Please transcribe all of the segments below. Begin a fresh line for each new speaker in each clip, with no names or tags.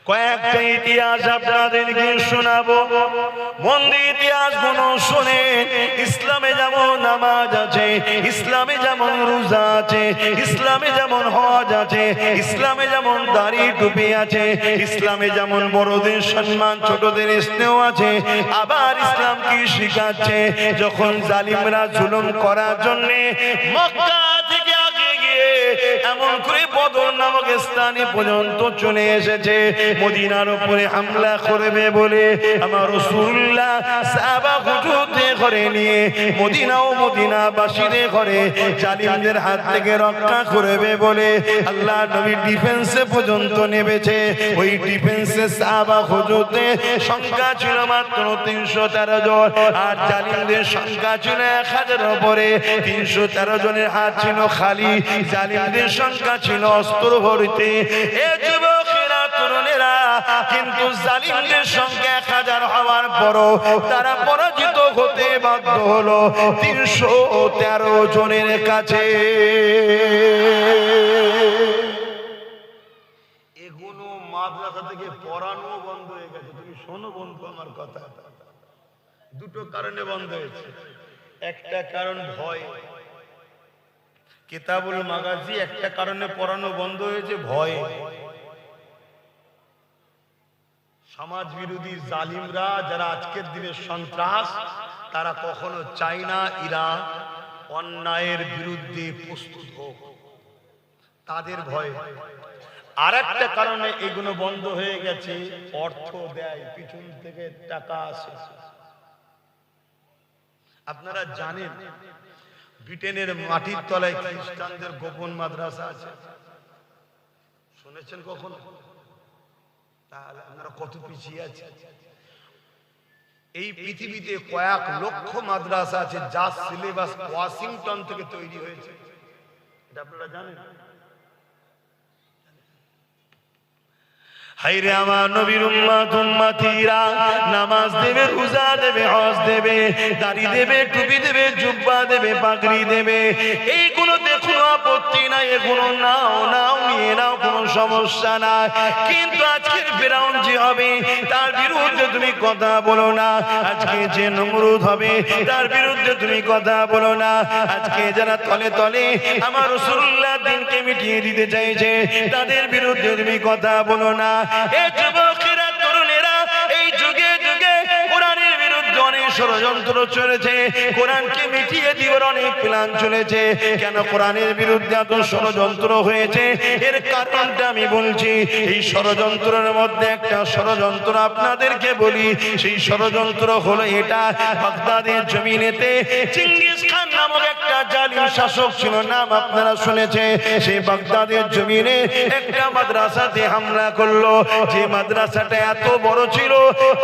কয়েকটা ইতিহাস আপনাদেরকে শোনাবো, মন দিয়ে ইতিহাসগুলো শুনে। ইসলামে যেমন নামাজ আছে, ইসলামে যেমন রোজা আছে, ইসলামে যেমন হজ আছে, ইসলামে যেমন দাড়ি টুপি আছে, ইসলামে যেমন বড়দের সম্মান ছোটদের স্নেহ আছে, আবার ইসলাম কি শিখাচ্ছে, যখন জালিমরা জুলুম করার জন্য মক্কা থেকে আগে গিয়ে এমন করে বদর নামক স্থানে পর্যন্ত চলে এসেছে, মদিনার উপরে হামলা করবে বলে আমার রাসূলুল্লাহ সাহাবা হুজুরদের ঘরে নিয়ে মদিনা ও মদিনাবাসীদের ঘরে জালিমদের হাত থেকে রক্ষা করবে বলে আল্লাহ নবী ডিফেন্সে পর্যন্ত নেমেছে। ওই ডিফেন্সে সাহাবা হুজুরদের সংখ্যা ছিল মাত্র 313 জন, আর জালিমদের সংখ্যা ছিল 1000 উপরে। 313 জনের হাত ছিল খালি, জালিমদের সংখ্যা ছিল অস্ত্র ভর্তি। এ যুবকেরা, তরুণেরা, কিন্তু জালিমদের সংখ্যা 1000 হওয়ার পরও তারা পরাজিত হতে বাধ্য হলো 313 জনের কাছে। এগুলো মাদ্রাসা থেকে পড়ানো বন্ধ হয়ে গেছে। তুমি শোনো বন্ধু আমার কথা, দুটো কারণে বন্ধ হয়েছে। একটা কারণ ভয়, কিতাবুল মাগাজি একটা কারণে পড়ানো বন্ধ হয়েছে, ভয়। সমাজ বিরোধী জালিমরা যারা আজকের দিনের সন্ত্রাস, তারা কখনো চায় না এরা অন্যায়ের বিরুদ্ধে প্রস্তুত হোক, তাদের ভয়। আর একটা কারণে এগুলো বন্ধ হয়ে গেছে, অর্থ দেয়, পিছন থেকে টাকা আসে। আপনারা জানেন ব্রিটেনের মাটির তলায় খ্রিস্টানদের গোপন মাদ্রাসা আছে, শুনেছেন কখনো? তাহলে আপনারা কত পিছিয়ে আছে। এই পৃথিবীতে কয়েক লক্ষ মাদ্রাসা আছে যার সিলেবাস ওয়াশিংটন থেকে তৈরি হয়েছে, এটা আপনারা জানেন? হায়রে আমার নবীর উম্মত উম্মতিরা, নামাজ দেবে, রোজা দেবে, হজ দেবে, দাড়ি দেবে, টুপি দেবে, জুব্বা দেবে, পাগড়ি দেবে, এইগুলো দেখো আপত্তি নাই, এগুলো নাও নাও, নিয়ে নাও, কোনো সমস্যা নাই। কিন্তু আজকের ফিরআউন যে হবে তার বিরুদ্ধে তুমি কথা বলো না, আজকে যে নমরুদ হবে তার বিরুদ্ধে তুমি কথা বলো না, আজকে যারা তলে তলে আমার রাসূলুল্লাহ দিনকে মিটিয়ে দিতে চাইছে তাদের বিরুদ্ধে তুমি কথা বলো না। এই যুবকেরা, তরুণেরা, এই যুগে যুগে কোরআনের বিরুদ্ধে অনেক ষড়যন্ত্র চলেছে, কোরআনকে মিটিয়ে দিবার অনেক প্ল্যান চলেছে। কেন কোরআনের বিরুদ্ধে এত ষড়যন্ত্র হয়েছে, এর কারণটা আমি বলছি। এই ষড়যন্ত্রের মধ্যে একটা ষড়যন্ত্র আপনাদেরকে বলি, সেই ষড়যন্ত্র হলো এটা, বাগদাদের জমিনেতে চেঙ্গিস খান নামক একটা জালিম শাসক ছিল, নাম আপনারা শুনেছে। সেই বাগদাদের জমিনে একটা মাদ্রাসাতে হামলা করলো, যে মাদ্রাসাটা এত বড় ছিল,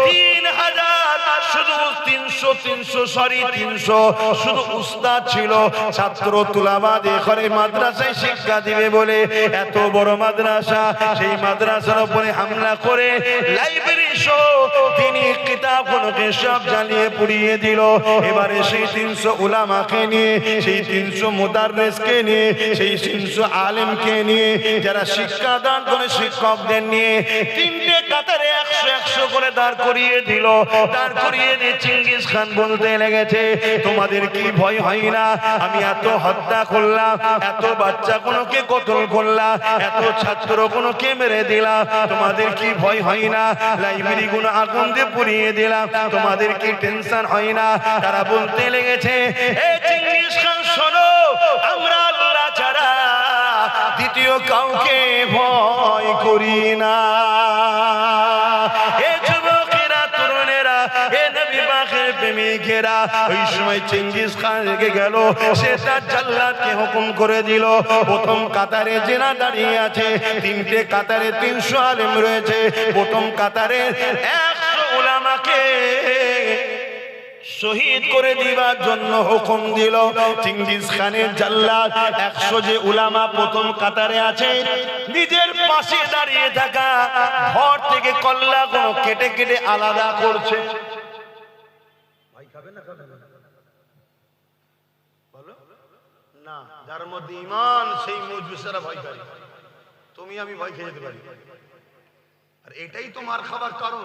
3000 শুধু 300 শুধু উস্তাদ ছিল, ছাত্র তুলাবাদ এখানে মাদ্রাসায় শিক্ষা দিবে বলে এত বড় মাদ্রাসা, সেই মাদ্রাসার উপরে হামলা করে লাইব্রেরি সহ তিনি কিতাবগুলোকে সব জ্বালিয়ে পুড়িয়ে দিল। এবারে সেই 300 উলামাকে নিয়ে, সেই 300 মুদাররিসকে নিয়ে, সেই 300 আলেমকে নিয়ে, যারা শিক্ষা দান করে শিক্ষকদের নিয়ে তিনটে কাতারে 100 করে দাঁড় করিয়ে দিল। দাঁড় করিয়ে দিয়ে চেঙ্গিস খান বলতে লেগেছে, তোমাদের কি ভয় হয় না? আমি এত হত্যা করলাম, এত বাচ্চা কোনোকে কতল করলাম, এত ছাত্র কোনোকে মেরে দিলাম, তোমাদের কি ভয় হয় না? লাইব্রেরি গুলো আগুন দিয়ে পুড়িয়ে দিলাম, তোমাদের কি টেনশন হয় না? তারা বলতে লেগেছে, এই চেঙ্গিস খান শোনো, আমরা আল্লাহ ছাড়া দ্বিতীয় কাউকে ভয় করি না। এ যুবকেরা, তরুণেরা, এ নবী পাকের প্রেমিকেরা, ওই সময় চেঙ্গিস খান রেগে গেল, সে তার জাল্লাদকে হুকুম করে দিল, প্রথম কাতারে জেনা দাঁড়িয়ে আছে, তিনটে কাতারে 300 আলেম রয়েছে, প্রথম কাতারে 100 উলামাকে শহীদ করে দিবার জন্য হুকুম দিল। চেঙ্গিস খানের জাল্লাদ 100 যে উলামা প্রথম কাতারে আছে, নিজের পাশে দাঁড়িয়ে থাকা ঘর থেকে কল্লা গুলো কেটে কেটে আলাদা করছে। ভাই খাবে না? খাবে না? বলো না, যার মধ্যে ঈমান সেই মজবুতেরা ভয় করে। তুমি আমি ভয় খেয়ে যেতে পারি,
আর এটাই তো মার খাবার কারণ।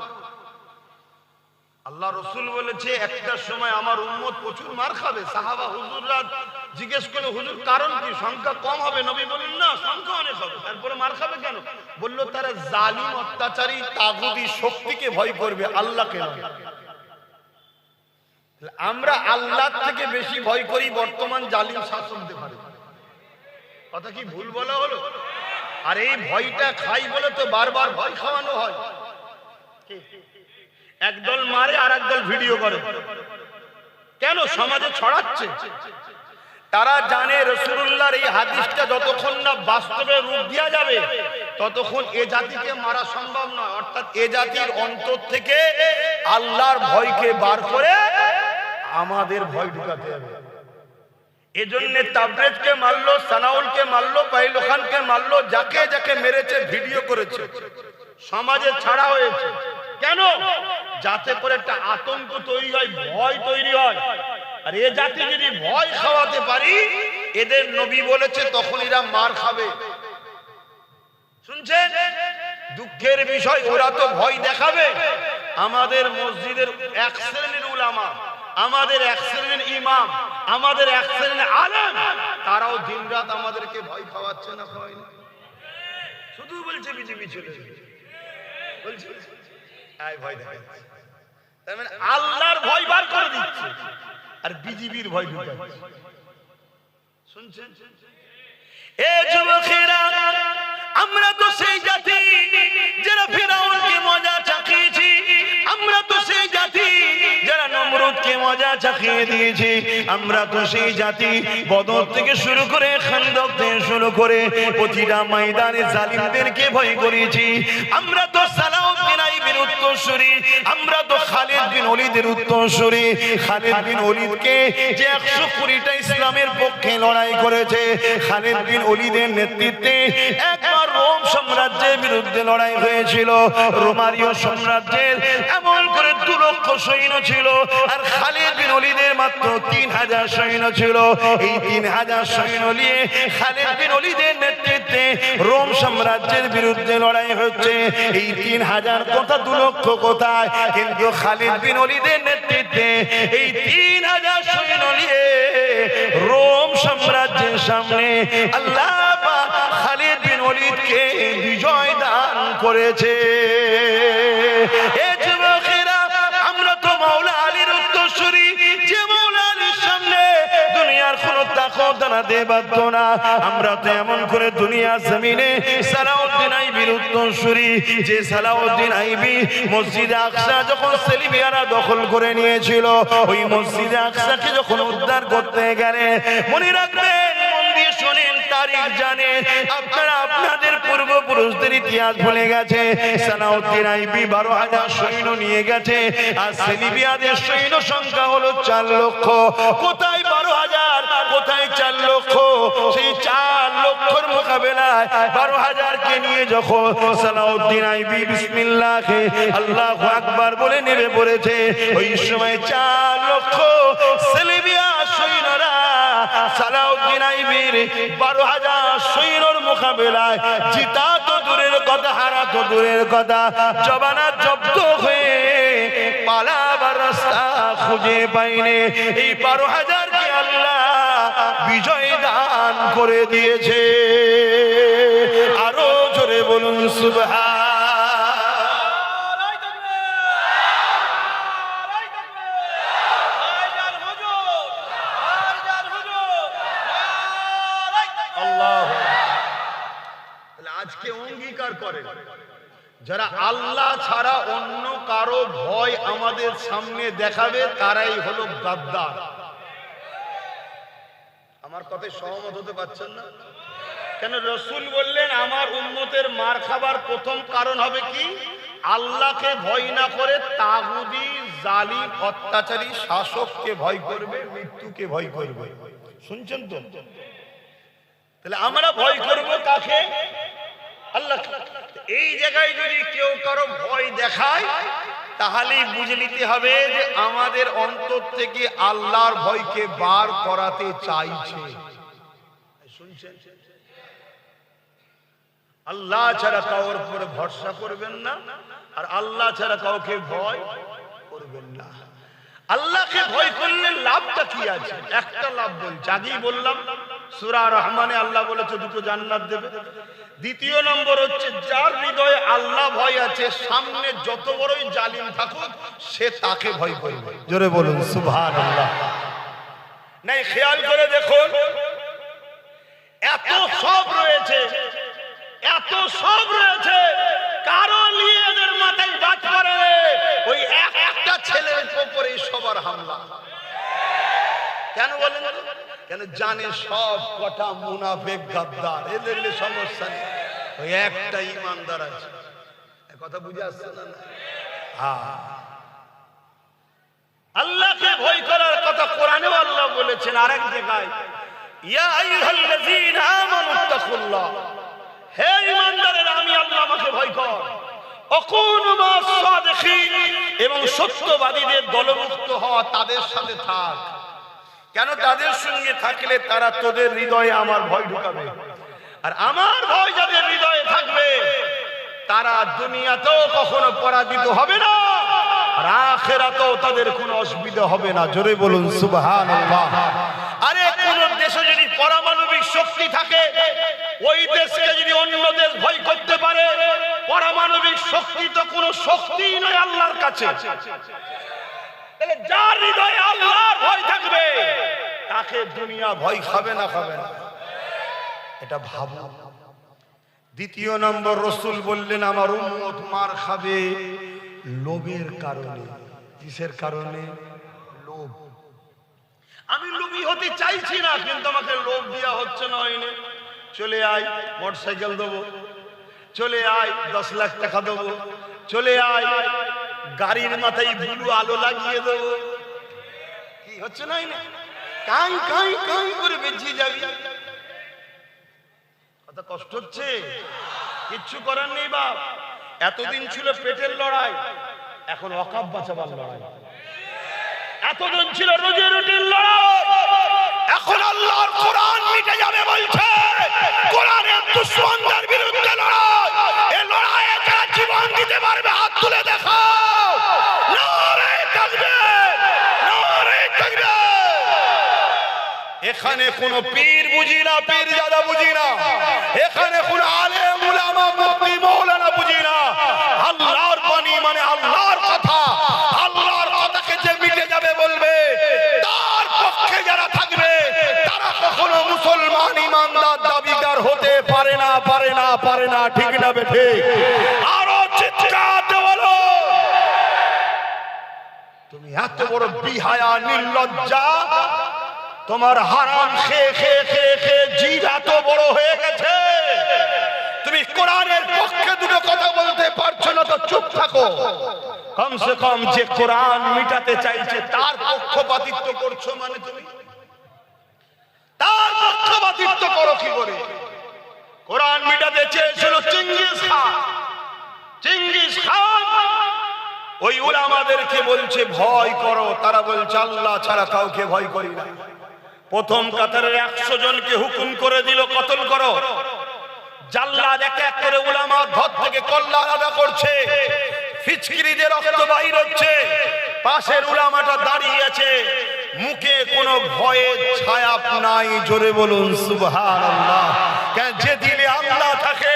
আল্লাহ রসুল বলেছে একটা সময় আমার উম্মত প্রচুর মার খাবে। সাহাবা হুজুররা জিজ্ঞেস করলো, হুজুর কারণ কি? সংখ্যা কম হবে? নবী বললেন না, সংখ্যা অনেক হবে। তারপরে মার খাবে কেন? বলল তারা জালিম, অত্যাচারী, তাগুতি শক্তিকে ভয় করবে, আল্লাহকে নয়। আমরা আল্লাহ থেকে বেশি ভয় করি বর্তমান জালিম শাসকদের। কথা কি ভুল বলা হলো? আর এই ভয়টা খাই বলে তো বারবার ভয় খাওয়ানো হয়। একদল মারে আর একদল ভিডিও করে, কেন? সমাজে ছড়াচ্ছে। তারা জানে রাসূলুল্লাহর এই হাদিসটা যতক্ষণ না বাস্তবে রূপ দেয়া যাবে ততক্ষণ এ জাতিকে মারা সম্ভব নয়। অর্থাৎ এ জাতির অন্তর থেকে আল্লাহর ভয়কে বার করে আমাদের ভয় ঢুকাতে হবে। এজন্য তাবরেজকে মারলো, সানাউলকে মারলো, পাইলো খানকে মারলো, যাকে যাকে মেরেছে ভিডিও করেছে, সমাজে ছাড়া হয়েছে। কেন? যাতে করে একটা আতঙ্ক তৈরি হয়, ভয় তৈরি হয়। আর এ জাতি যদি ভয় খাওয়াতে পারি, এদের নবী বলেছে, তখন এরা মার খাবে। শুনছেন? দুঃখের বিষয়, ওরা তো ভয় দেখাবে। আমাদের মসজিদের এক শ্রেণীর উলামা, আমাদের এক শ্রেণীর ইমাম, আমাদের এক শ্রেণীর আলেম, তারাও দিনরাত আমাদেরকে ভয় খাওয়াচ্ছে না? খাওয়ায়নি? শুধু বলছে বিজেপি চলে যাবে, বলছে ভয় দেখাচ্ছে। তার মানে আল্লাহর ভয় বার করে দিচ্ছে আর বিজেপির ভয় ঢুকাচ্ছে। শুনছেন? এ যুবকেরা, আমরা তো সেই জাতি যারা ফিরাউনকে মজা চাখিয়েছি, আমরা তো সেই জাতি যারা নমরুদকে মজা চাখিয়ে দিয়েছি, আমরা তো সেই জাতি বদর থেকে শুরু করে খান্দক থেকে শুরু করে প্রতিটা ময়দানে জালিমদেরকে ভয় করেছি। আমরা তো সালাউদ্দিন আইবির উত্তরসূরি, আমরা তো খালিদ বিন ওলীদের উত্তরসূরি। খালিদ বিন ওলীদকে যে 120টা ইসলামের পক্ষে লড়াই করেছে, খালিদ বিন ওলীদের নেতৃত্বে একবার রোম সাম্রাজ্যের বিরুদ্ধে লড়াই হয়েছিল। রোমানীয় সাম্রাজ্যের এমন করে 2 লক্ষ সৈন্য ছিল, আর খালিদ বিন ওলীদের মাত্র 3000 সৈন্য ছিল। এই 3000 সৈন্য নিয়ে খালিদ বিন ওলীদের নেতৃত্বে রোম সাম্রাজ্যের বিরুদ্ধে লড়াই হচ্ছে। এই 3000 কথা 2 লক্ষ কোথায়? কিন্তু খালিদ বিন ওলীদের নেতৃত্বে এই 3000 সৈন্য নিয়ে রোম সাম্রাজ্যের সামনে আল্লাহ পাক খালিদ বিন ওলীদকে বিজয় দান করেছে। এ যুবকেরা, আমরা তো মাওলা আলীর উত্তরসূরি, যে মাওলা আলীর সামনে দুনিয়ার কোন তাকত দাঁড়াতে পারত না। আমরা তো এমন করে দুনিয়া জমিনে সালাউদ্দিন আইবির উত্তরসূরি, যে সালাউদ্দিন আইবি মসজিদে আকসা যখন সেলিমিয়ারা দখল করে নিয়েছিল, ওই মসজিদে আকসাকে যখন উদ্ধার করতে গেলে, মনে রাখবেন, মন দিয়ে শোনেন, তারিখ জানেন আপনারা, আপনাদের পূর্বপুরুষদের ইতিহাস ভুলে গেছে। সালাউদ্দিন আইবি 12,000 সৈন্য নিয়ে গেছে, আর সেলিমিয়াদের সৈন্য সংখ্যা হলো 4 লক্ষ। কোথায় 12,000, কোথায় 4 লক্ষ? সেই 4 লক্ষর মোকাবেলায় 12,000 কে নিয়ে যখন সালাউদ্দিন আইবি বিসমিল্লাহ আল্লাহু আকবার বলে নেমে পড়েছে, ওই সময় 4 লক্ষ সেলিমিয়া সৈন্যরা সালাউদ্দিন আইবির 12,000 সৈন্যর মোকাবেলায় জিতা তো দূরের কথা, হারা তো দূরের কথা, জবানা জব্দ হয়ে পালাবার রাস্তা খুঁজে পাইনি। এই 12,000 কে আল্লাহ বিজয় দান করে দিয়েছে। আরো জোরে বলুন সুবহান। আজকে অঙ্গীকার করে যারা আল্লাহ ছাড়া অন্য কারো ভয় আমাদের সামনে দেখাবে, তারাই হলো গাদ্দার। আমার কথায় সহমত হতে পারছেন না কেন? রাসূল বললেন, আমার উম্মতের মার খাবার প্রথম কারণ হবে কি? আল্লাহকে ভয় না করে তাগুতি, জালিম, অত্যাচারী শাসককে ভয় করবে, মৃত্যুকে ভয় করবে। শুনছেন তো? তাহলে আমরা ভয় করব কাকে? আল্লাহ। এই জায়গায় যদি কেউ কারো ভয় দেখায়, তাহলেই বুঝে নিতে হবে যে আমাদের অন্তর থেকে আল্লাহর ভয়কে বার করাতে চাইছে। শুনছেন? আল্লাহ ছাড়া কারোর উপরে ভরসা করবেন না, আর আল্লাহ ছাড়া কাউকে ভয় করবেন না। আল্লাহকে ভয় করলে লাভটা কি আছে? একটা লাভ বলছি, আগেই বললাম, সূরা রহমানে আল্লাহ বলেছে দুটো জান্নাত দেবে। দ্বিতীয় নম্বর হচ্ছে, যার হৃদয়ে আল্লাহ ভয় আছে, সামনে যত বড়ই জালিম থাকুক সে তাকে ভয় করবে। জোরে বলুন সুবহানাল্লাহ। নাই খেয়াল করে দেখুন, এত সব রয়েছে, এত সব রয়েছে, কারো নিয়ে এদের মাথায় বাজ পড়ে, ওই একটা ছেলের উপরে সবার হামলা। কেন বলেন? কেন জানে সব কটা মুনাফিক গাদ্দার, এদের সমস্যা নেই, ওই একটা ইমানদার আছে। কথা বুঝে আসছে না? হ্যাঁ, আল্লাহকে ভয় করার কথা কোরআনেও আল্লাহ বলেছেন আরেক জায়গায়, ইয়া আইয়ুহাল্লাযীনা আমানুত্তাকুল্লাহ, হে ঈমানদারেরা আমি আল্লাহকে ভয় কর, অকুনু মাস সাদিকিন, এবং সত্যবাদীদের দলভুক্ত হওয়া, তাদের সাথে থাক। কেন? তাদের সঙ্গে থাকলে তারা তোদের হৃদয়ে আমার ভয় ঢুকাবে, আর আমার ভয় যাদের হৃদয়ে থাকবে তারা দুনিয়াতেও কখনো পরাজিত হবে না, আর আখিরাতেও তাদের কোনো অসুবিধা হবে না। জোরে বলুন সুবহানাল্লাহ। আরে কোন দেশে যদি পারমাণবিক শক্তি থাকে, ওই দেশকে যদি অন্য দেশ ভয় করতে পারে, পারমাণবিক শক্তি তো কোনো শক্তিই নয় আল্লাহর কাছে। তাহলে যার হৃদয়ে আল্লাহর ভয় থাকবে তাকে দুনিয়া ভয় খাবে না, খাবে না, এটা ভাবো। দ্বিতীয় নম্বর, রাসূল বললেন আমার উম্মত মার খাবে লোভের কারণে। কিসের কারণে? লোভ। আমি লোভী হতে চাইছি না, কিন্তু আমাকে লোভ দেওয়া হচ্ছে না। হয়নি, চলে আয় মোটরসাইকেল দেবো, চলে আয় 10 লাখ টাকা দেবো, চলে আয় গাড়ির মাথায় ব্লু আলো লাগিয়ে দেবো। কি হচ্ছে না? কাই কাই কাই করে বেঁচিয়ে যাবি। কত কষ্ট হচ্ছে, কিচ্ছু করার নেই বাপ। এতদিন ছিল পেটের লড়াই, এখন ওয়াকাব বাঁচাবার লড়াই। এতদিন ছিল রোজে রুটির লড়াই, এখন আল্লাহর কোরআন মিটে যাবে বলছে। কোরআনের দুশমনদের বিরুদ্ধে লড়াই, এই লড়াইয়ে যারা জীবন দিতে পারবে হাত তুলে দেখাও। নারে তাকবীর, নারে তাকবীর। এখানে কোন পীর বুঝি না, পীরজাদা বুঝি না, এখানে কোন আলেম উলামা মুফতি মাওলানা বুঝি না। আল্লাহর বাণী মানে আল্লাহর কথা, আল্লাহর কথাকে যে মিটে যাবে বলবে, তার পক্ষে যারা থাকবে তারা কখনো মুসলমান ইমানদার দাবিদার হতে পারে না, পারে না, পারে না। ঠিক না বেঠে? আরো চিৎকার দিয়ে বলো, তুমি এত বড় বিহায়া নির্লজ্জা, তোমার হারাম খেয়ে খেয়ে খেয়ে খেয়ে জিভ এত বড় হয়ে গেছে, তুমি কোরআনের পক্ষে দুটো কথা বলতে পারছো না, তো চুপ থাকো। কমসে কম যে কোরআন মিটাতে চাইছে তার পক্ষপাতিত্ব করছো, মানে তুমি তার পক্ষপাতিত্ব করো কি করে? কোরআন মিটাতে চেয়েছিল চেঙ্গিস খান, চেঙ্গিস খান ওই উলামাদেরকে বলছে ভয় করো, তারা বলছে আল্লাহ ছাড়া কাউকে ভয় করি না। প্রথম কাতারের 100 জনকে হুকুম করে দিল কতল করো। জাল্লাদ এক এক করে উলামা ধর থেকে কল্লা আলাদা করছে, ফিচকিরিদের রক্ত বাইর হচ্ছে, পাশের উলামাটা দাঁড়িয়ে আছে, মুখে কোনো ভয়ের ছায়া নাই। জোরে বলুন সুবহানাল্লাহ। কেন? যে দিলে আল্লাহ থাকে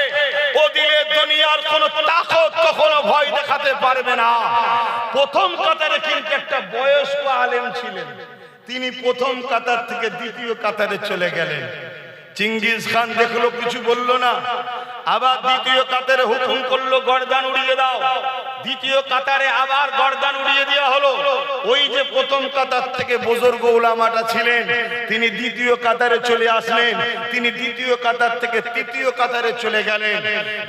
ও দিলে দুনিয়ার কোনো তাকত কখনো ভয় দেখাতে পারবে না। প্রথম কাতারে কিন্তু একটা বয়স্ক আলেম ছিলেন, তিনি প্রথম কাতার থেকে দ্বিতীয় কাতারে চলে গেলেন। চেঙ্গিস খান দেখলো, কিছু বললো না, আবার দ্বিতীয় কাতারে হুকুম করলো গর্দান উড়িয়ে দাও। দ্বিতীয় কাতারে আবার গর্দান উড়িয়ে দেওয়া হলো। ওই যে প্রথম কাতার থেকে বুজুর্গ উলামাটা ছিলেন, তিনি দ্বিতীয় কাতারে চলে আসলেন, তিনি দ্বিতীয় কাতার থেকে তৃতীয় কাতারে চলে গেলেন।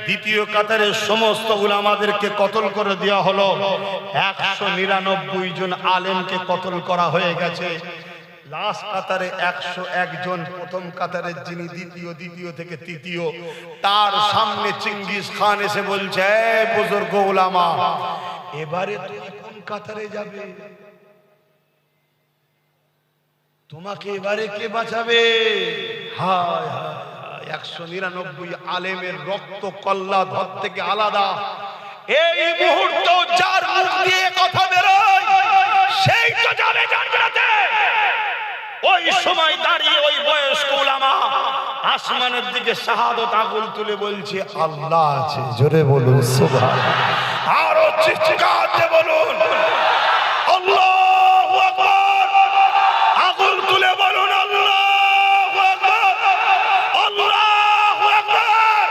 দ্বিতীয় কাতারের সমস্ত উলামাদেরকে কতল করে দেওয়া হলো। 199 জন আলেমকে কতল করা হয়ে গেছে। লাস্ট কাতারে 101 জন, প্রথম কাতারে যিনি দ্বিতীয়, দ্বিতীয় থেকে তৃতীয়, তার সামনে চেঙ্গিস খান এসে বলছে, এই বুজুর্গ উলামা, এবারে তুমি কোন কাতারে যাবে? তোমাকে এবারে কে বাঁচাবে? হায় হায়, 199 আলেমের রক্ত কল্লা ধর থেকে আলাদা। এই মুহূর্ত যার মুখ দিয়ে কথা বেরোয় সেই তো যাবে জান্নাতে। ওই সময় দাঁড়িয়ে ওই বয়স্ক উলামা আসমানের দিকে শাহাদত আগুন তুলে বলছে আল্লাহ আছে। জোরে বলুন সুবহানাল্লাহ, আরো চিৎকার দিয়ে বলুন আল্লাহু আকবার, আগুন তুলে বলুন আল্লাহু আকবার, আল্লাহু আকবার।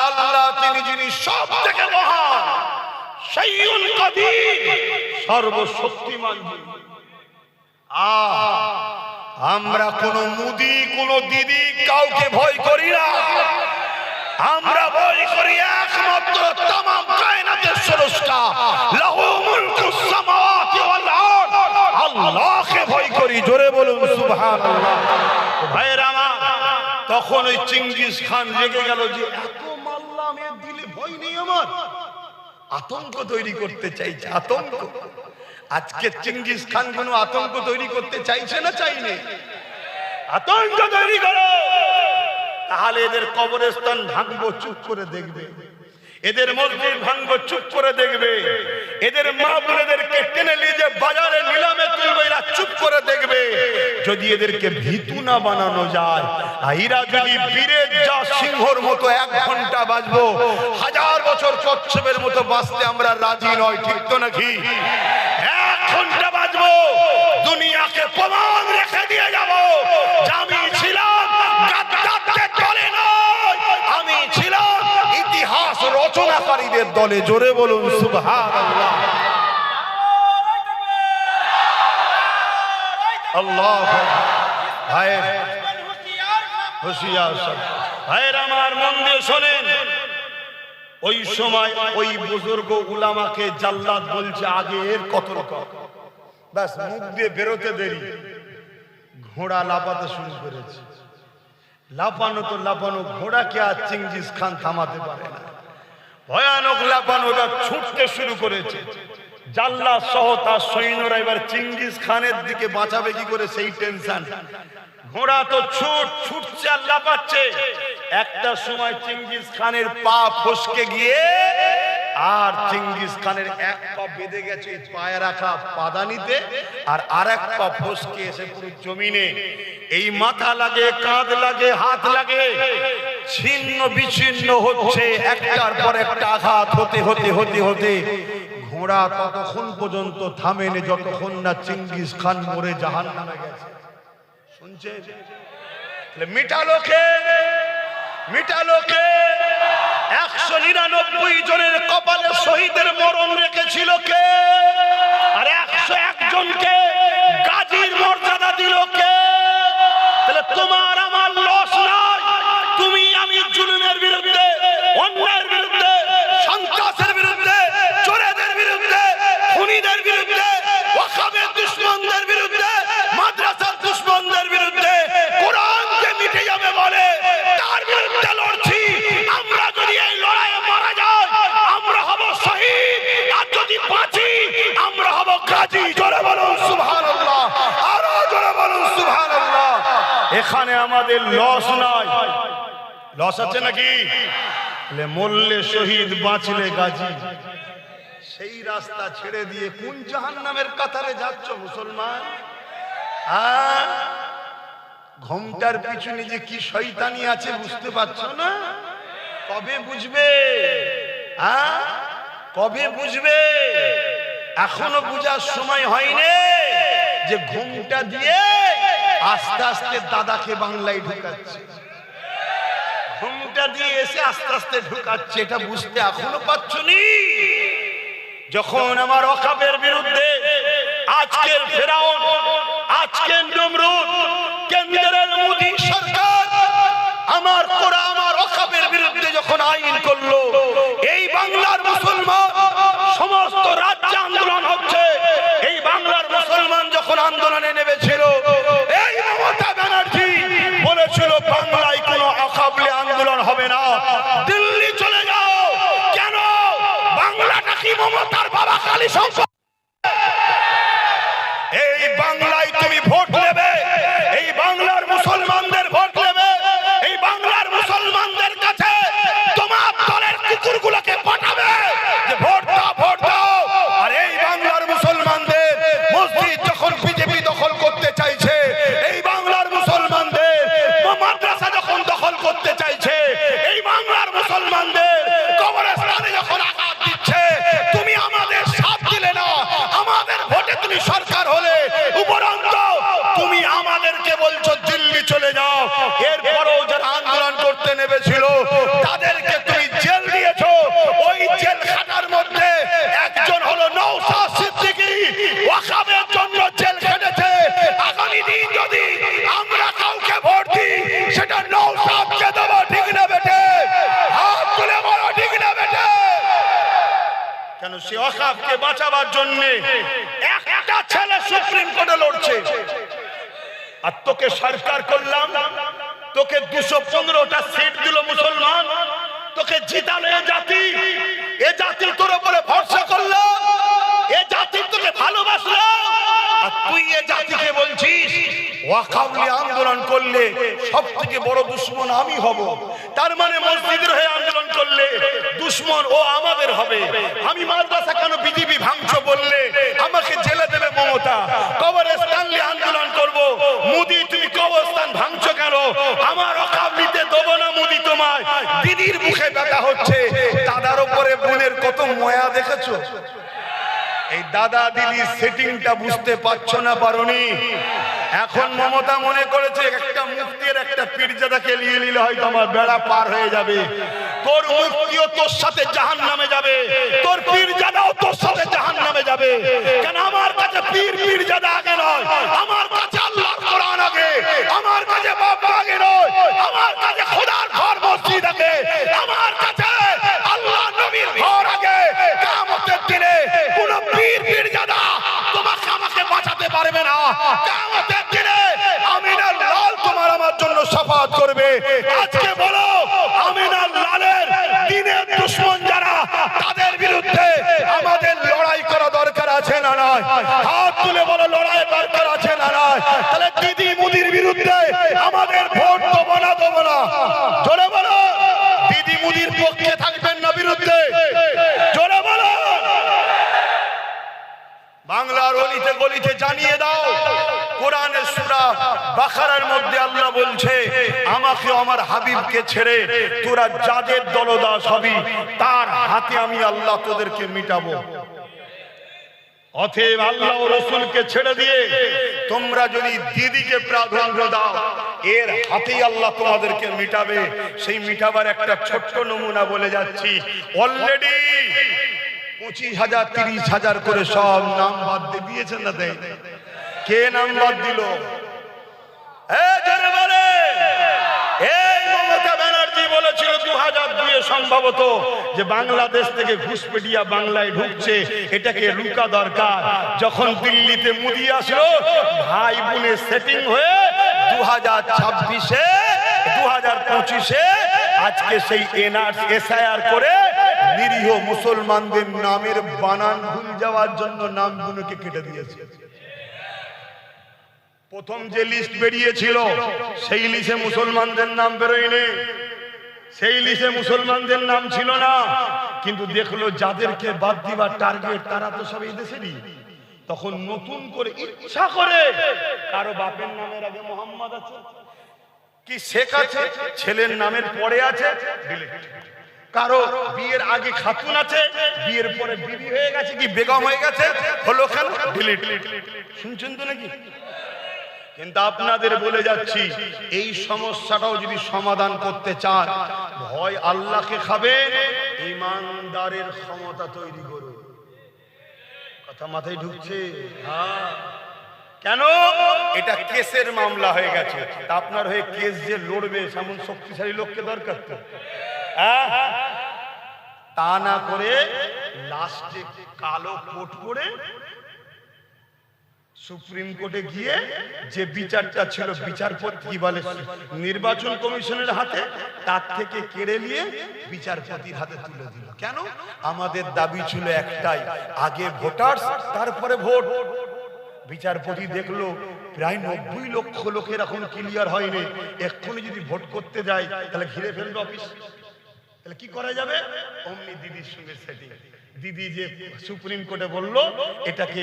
আল্লাহ তিনি যিনি সব থেকে মহান, শাইউল কাদির, সর্বশক্তিমান। আমরা কোন মুদি কোন দিদি কাউকে ভয় করি না, আমরা ভয় করি একমাত্র तमाम কায়নাতের স্রষ্টা লাহু মুলকুস সামাওয়াতি ওয়াল আরদ, আল্লাহকে ভয় করি। জোরে বলুন সুবহানাল্লাহ। ভাইরা আমার, তখন ওই চেঙ্গিস খান রেগে গেল যে এত মারলাম এর দিলে ভয় নেই আমার, আতঙ্ক তৈরি করতে চাইছে। আতঙ্ক আজকে চেঙ্গিস খান কোনো আতঙ্ক তৈরি করতে চাইছে না চাইনি? আতঙ্ক তৈরি করো, তাহলে এদের কবরস্থান ভাঙবো চুপ করে দেখবে, এদের মসজিদ ভাঙবো চুপ করে দেখবে, এদের মা বোনেদেরকে টেনে নিয়ে যে বাজারে নিলামে তুলবে এরা চুপ করে দেখবে। যদি এদেরকে ভীতু না বানানো যায়, এরা যদি বীরের যা সিংহর মতো 1 ঘন্টা বাঁচবো, 1000 বছর কচ্ছপের মতো বাঁচতে আমরা রাজি নয়। ঠিক তো নাকি? 1 ঘন্টা বাঁচবো, দুনিয়াকে প্রমাণ রেখে দিয়ে যাবো যে আমি ছিলাম গাদ্দারদের দলে নয়, আমি ছিলাম ইতিহাস রচনাকারীদের দলে। জোরে বলুন সুবহানাল্লাহ। আল্লাহ হুঁশিয়ার ভাইয়ের আমার, মন দিয়ে শোনেন। ওই সময় ওই বুজুর্গ উলামাকে জাল্লাদ বলছে আগে এর কত রকম, ব্যাস মুখ দিয়ে বেরোতে দেরি ঘোড়া লাফাতে শুরু করেছে। লাফানো তো লাফানো, ঘোড়াকে আর চেঙ্গিস খান থামাতে পারে না। ভয়ানক লাফানোটা ছুটতে শুরু করেছে। জাল্লাদ সহ তার সৈন্যরা এবার চেঙ্গিস খানের দিকে বাঁচাবে কি করে সেই টেনশন। ঘোড়া তো ছুটছে আর লাফাচ্ছে। একটা সময় চেঙ্গিস খানের পা ফসকে গিয়ে আর চেঙ্গিস খানের 1 পা বেঁধে গেছে পায়ে রাখা পাদানিতে, আর আরেক পা ফসকে এসে পুরো জমিনে। এই মাথা লাগে, কাঁধ লাগে, হাত লাগে, ছিন্ন বিচ্ছিন্ন হচ্ছে, একটার পর একটা আঘাত হতে হতে হতে হতে ঘোড়া ততক্ষণ পর্যন্ত থামেনি যতক্ষণ না চেঙ্গিস খান মরে জাহান্নামে গেছে। শুনছেন? মিটালোকে 199 জনের কপালে শহীদের মরণ রেখেছিল কে? আর 101 জনকে গাজীর মর্যাদা দিল কে? তাহলে তোমার আমার লস নয়। তুমি আমি জুলুমের বিরুদ্ধে, অন্যায়ের বিরুদ্ধে, সন্ত্রাসের বিরুদ্ধে, চোরেদের বিরুদ্ধে, খুনিদের বিরুদ্ধে, ওয়াকাবের দুশমনদের বিরুদ্ধে, মাদ্রাসার দুশমনদের বিরুদ্ধে, কোরআনকে মিটে যাবে বলে তার বিরুদ্ধে লড়ছি। আমরা যদি এই লড়াইয়ে মারা যাই আমরা হব শহীদ, আর যদি বাঁচি আমরা হব গাজী। জোরে বলুন সুবহানাল্লাহ, আরো জোরে বলুন সুবহানাল্লাহ। এখানে আমাদের লস নাই, লস আছে নাকি? মরলে শহীদ, বাঁচলে গাজী। সেই রাস্তা ছেড়ে দিয়ে কোন জাহান্নামের কাতারে যাচ্ছ মুসলমান? ঘোমটার পিছনে যে কি শয়তানি আছে বুঝতে পারছো না? কবে বুঝবে? কবে বুঝবে? এখনো বুঝার সময় হয়নি যে ঘোমটা দিয়ে আস্তে আস্তে দাদাকে বাংলায় ঢুকাচ্ছে, ঘোমটা দিয়ে এসে আস্তে আস্তে ঢুকাচ্ছে। এটা বুঝতে এখনো পারছনি? যখন আমার ওয়াকাবের বিরুদ্ধে আজকের ফেরাউন, আজকের নমরুদ, কেন্দ্রের মোদী সরকার আমার কোরআন, আমার ওয়াকাবের বিরুদ্ধে যখন আইন করলো, এই বাংলার মুসলমান সমস্ত রাজ্যে আন্দোলন হচ্ছে। এই বাংলার মুসলমান যখন আন্দোলনে নেমেছিল, এই মমতা ব্যানার্জি বলেছিল বাংলায় কোনো ওয়াকাবলি আন্দোলন হবে না, দিল্লি চলে যাও। কেন? বাংলাটা কি মমতার বাবা খালি সম্পদ? এই বাংলায় তুমি ভোট নেবে, এই বাংলার মুসলমানদের ভোট নেবে, এই কেন সে ওয়াকফকে বাঁচাবার জন্য একটা ছেলে সুপ্রিম কোর্টে লড়ছে, আর তোকে সরকার করলাম, তোকে 215টা সিট দিল মুসলমান, তোকে জিতালো এ জাতি তোর উপরে ভরসা করলো, এ জাতি তোকে ভালোবাসলো, আর তুই এ জাতিকে বলছিস ওয়াকফ নিয়ে আন্দোলন করলে সবথেকে বড় দুশমন আমি হব। তার মানে মসজিদের হয়ে আন্দোলন করলে দুশমন ও আমাদের হবে। আমি মাদ্রাসা কেন বিজেপি ভাঙছো বললে আমাকে জেলে দেবে মমতা। কবরস্থান নিয়ে আন্দোলন করব, মোদি তুমি কবরস্থান ভাঙছো কেন? আমার ওয়াকফ নিতে দেবো না মোদি তোমায়। দিদির মুখে ব্যথা হচ্ছে, দাদার উপরে বোনের কত মায়া দেখেছো? এই দাদা দিদি সেটিংটা বুঝতে পারছো না, পারোনি। এখন মমতা মনে করেছে একটা মুফতির একটা পীরজাদাকে নিয়ে নিলে হয়তো আমার বেড়া পার হয়ে যাবে। তোর মুফতিও তোর সাথে জাহান্নামে যাবে, তোর পীরজাদাও তোর সাথে জাহান্নামে যাবে। কেন আমার কাছে পীরজাদা আগে নয়, আমার কাছে আল্লাহর কোরআন আগে, আমার কাছে বাবা আগে নয়, আমার কাছে খোদার ঘর মসজিদ আগে, আমার কাছে আল্লাহ নবীর ঘর আগে। কিয়ামতের দিনে কোন পীরজাদা তোমাকে আমাকে বাঁচাতে পারবে না। কিয়ামতের দিনে আমিনার লাল তোমার আমার জন্য শাফাআত করবে। আজকে বলো আমিনার লালের দিনের দুশমন যারা, তাদের বিরুদ্ধে আমাদের লড়াই করা দরকার আছে না নয়? হাত তুলে বলো লড়াই দরকার আছে না নয়? তাহলে দিদি মুদির বিরুদ্ধে আমাদের ভোট দেবো না, দেবো না? জোরে বলো, দিদি মুদির পক্ষে থাকবেন না বিরুদ্ধে? জোরে বলো। বাংলার অলিতে গলিতে জানিয়ে দাও, কোরআনের সূরা বাকারার মধ্যে আল্লাহ বলছে আমাকে আমার হাবিবকে ছেড়ে তোরা যাদের দলদাস হবি তার হাতে আমি আল্লাহ তোদেরকে মিটাবো। অতএব আল্লাহ ও রাসূলকে ছেড়ে দিয়ে তোমরা যদি দিদিকে প্রাধান্য দাও, এর হাতেই আল্লাহ তোমাদেরকে মিটাবে। সেই মিটাবার একটা ছোট্ট নমুনা বলে যাচ্ছি। অলরেডি 25,000 30,000 করে সব নাম বাদ দিয়েছেন না? দেয় কে নাম বাদ দিল? মমতা ব্যানার্জি বলেছিল 2002 সম্ভবত যে বাংলাদেশ থেকে ঘুষপেটিয়া বাংলায় ঢুকছে, এটাকে রুকা দরকার। যখন দিল্লিতে মোদি আসলো, ভাই বোনের সেটিং হয়ে 2026-এ 2025-এ আজকে সেই এসআইআর করে নিরীহ মুসলমানদের নামের বানান ভুল যাওয়ার জন্য নামগুলোকে কেটে দিয়েছে। প্রথম যে লিস্ট বেরিয়েছিল সেই লিস্টে মুসলমানদের নাম বেরোয়নি, সেই লিস্টে মুসলমানদের নাম ছিল না। কিন্তু দেখলো যাদেরকে বাদ দিবার টার্গেট তারা তো সব এই দেশেরই। তখন নতুন করে ইচ্ছা করে কারো বাপের নামের আগে মোহাম্মদ আছে কি শেখ আছে, ছেলের নামের পরে আছে ডিলিট। কারো বিয়ের আগে খাতুন আছে, বিয়ের পরে বিবি হয়ে গেছে কি বেগম হয়ে গেছে, হলো কেন ডিলিট। শুনছেন তো নাকি? কিন্তু আপনাদের বলে যাচ্ছি, এই সমস্যাটাও যদি সমাধান করতে চান, ভয় আল্লাহকে খাবেন, ইমানদারের ক্ষমতা তৈরি করুন। কথা মাথায় ঢুকছে? হ্যাঁ। কেন? এটা কেসের মামলা হয়ে গেছে। তা আপনার হয়ে কেস যে লড়বে এমন শক্তিশালী লোককে দরকার তো, তা না করে লাস্টে কালো কোট পরে সুপ্রিম কোর্টে গিয়ে যে বিচারটা ছিল বিচারপতি কি বলে নির্বাচন কমিশনের হাতে, তার থেকে কেড়ে নিয়ে বিচারপতির হাতে তুলে দিল। কেন? আমাদের দাবি ছিল একটাই, আগে ভোটার্স তারপরে ভোট। বিচারপতি দেখলো প্রায় 90 লক্ষ লোকের এখন ক্লিয়ার হয়নি, এক্ষুনি যদি ভোট করতে যায় তাহলে ঘিরে ফেলবে অফিস। তাহলে কি করা যাবে? অমনি দিদির সঙ্গে সেটিং। দিদি যে সুপ্রিম কোর্টে বললো এটাকে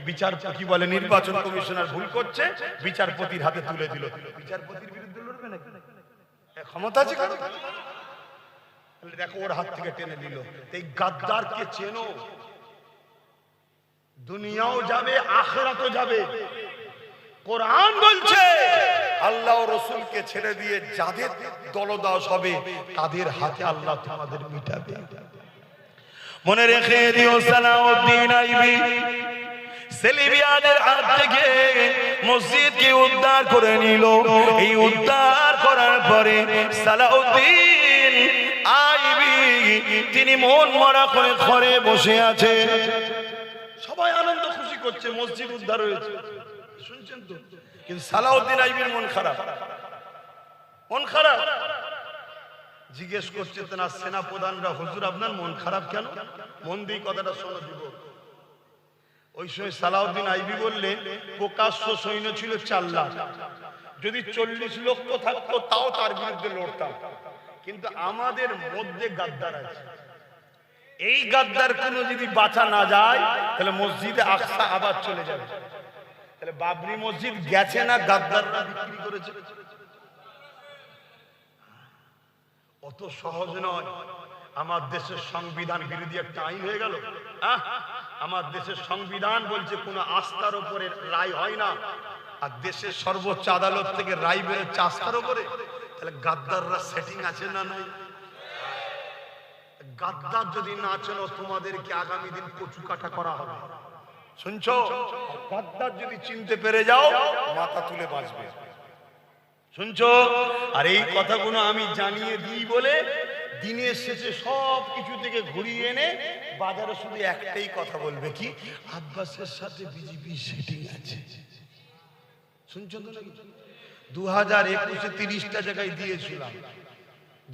বিচারপতি বলে নির্বাচন কমিশনার ভুল করছে, বিচারপতির হাতে তুলে দিল। বিচারপতির বিরুদ্ধে লড়বে নাকি? ক্ষমতা আছে কারো? দেখো ওর হাত থেকে টেনে নিল। এই গাদ্দারকে চেনো, দুনিয়াও যাবে আখিরাতও যাবে। কোরআন বলছে আল্লাহ ও রাসূলকে ছেড়ে দিয়ে যাদের দলদাস হবে তাদের হাতে আল্লাহ তোমাদের মিটাবে। মনে রেখে দিও, সালাউদ্দিন আইবি সেলিবিয়াদের হাত থেকে মসজিদকে উদ্ধার করে নিল। এই উদ্ধার করার পরে সালাউদ্দিন আইবি
তিনি মন মরা করে ঘরে বসে আছে।
সবাই আনন্দ খুশি করছে, মসজিদ উদ্ধার হয়েছে, শুনছেন তো? কিন্তু সালাউদ্দিন আইবির মন খারাপ, মন খারাপ। জিজ্ঞেস করছে তেনার সেনা প্রধানরা, হুজুর আপনার মন খারাপ কেন? মন দিয়ে কথাটা শোনো দিব। ওই সময় সালাউদ্দিন আইবি বললেন, প্রকাশ্য সৈন্য ছিল 4 লাখ, যদি 40 লক্ষ থাকতো তাও তার বিরুদ্ধে লড়তাম, কিন্তু আমাদের মধ্যে গাদ্দার আছে, এই গাদ্দার কোনো যদি বাঁচা না যায় তাহলে মসজিদে আকসা আবার চলে যাবে। তাহলে বাবরি মসজিদ গেছে না গাদ্দাররা বিক্রি করেছে? অত সহজ নয়। আমার দেশের সংবিধান বিরোধী একটা আইন হয়ে গেল। আমার দেশের সংবিধান বলছে কোন আস্থার উপরে রায় হয় না, আর দেশের সর্বোচ্চ আদালত থেকে রায় বেরোচ্ছে আস্থার উপরে। তাহলে গাদ্দাররা সেটিং আছে না নাই? গাদ্দার যদি না চেনো তোমাদেরকে আগামী দিন কচু কাটা করা হবে, শুনছো? গাদ্দার যদি চিনতে পেরে যাও মাথা তুলে বাঁচবে, শুনছো? আর এই কথাগুলো আমি জানিয়ে দিই বলে দিনের শেষে সব কিছু থেকে ঘুরিয়ে এনে বাজারে শুধু একটাই কথা বলবে, কি আব্বাসের সাথে বিজেপি সেটিং আছে। শুনছো তো নাকি? 2021-এ 30টা জায়গায় দিয়েছিলাম,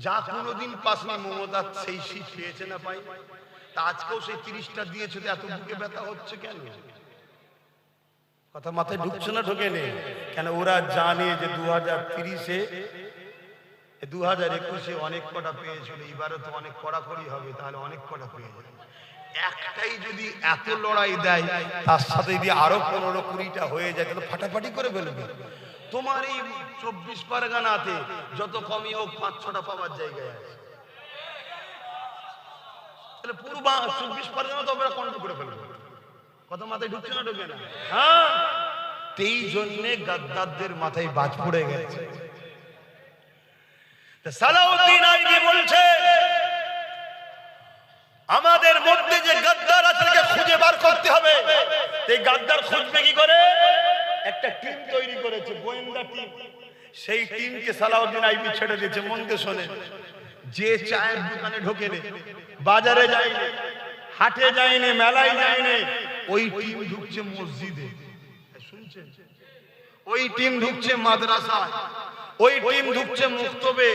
যা কোনোদিন পাসনি মমতা সেই সিট পেয়েছে না পাই, তা আজকেও সেই 30টা দিয়েছে, এত বুকে ব্যথা হচ্ছে কেন? কথা মাথায় ঢুকছে না? ঢোকে নেই কেন? ওরা জানে যে 2030-এ 2021-এ অনেক কটা পেয়েছিল, এবারে তো অনেক কড়াকড়ি হবে, তাহলে অনেক কটা পেয়ে যাবে। একটাই যদি এত লড়াই দেয়, তার সাথে যদি আরো 15-20টা হয়ে যায় তাহলে ফাটাফাটি করে ফেলবে। তোমার এই 24 পরগনাতে যত কমই হোক 5-6টা পাওয়ার জায়গায় আছে, তাহলে পুরো 24 পরগনা তো আমরা কন্ট্রোল করে ফেলবো। কথা মাথায় ঢুকছে না? ঢুকে না? হ্যাঁ, এই জন্যে গাদ্দারদের মাথায় বাজ পড়ে গেছে। সালাউদ্দিন আইবি বলছে আমাদের মধ্যে যে গাদ্দার আছে তাকে খুঁজে বার করতে হবে। এই গাদ্দার খুঁজবে কি করে? একটা টিম তৈরি করেছে, গোয়েন্দা টিম। সেই টিমকে সালাউদ্দিন আইবি ছেড়ে দিয়েছে। মন দিয়ে শোনে, যে চায়ের দোকানে ঢোকে নে, বাজারে যায়নি, হাটে যায়নি, মেলায় যায়নি, ওই টিম ঢুকছে মসজিদে, শুনছেন? ওই টিম ঢুকছে মাদ্রাসায়, ওই টিম ঢুকছে মুক্তবে,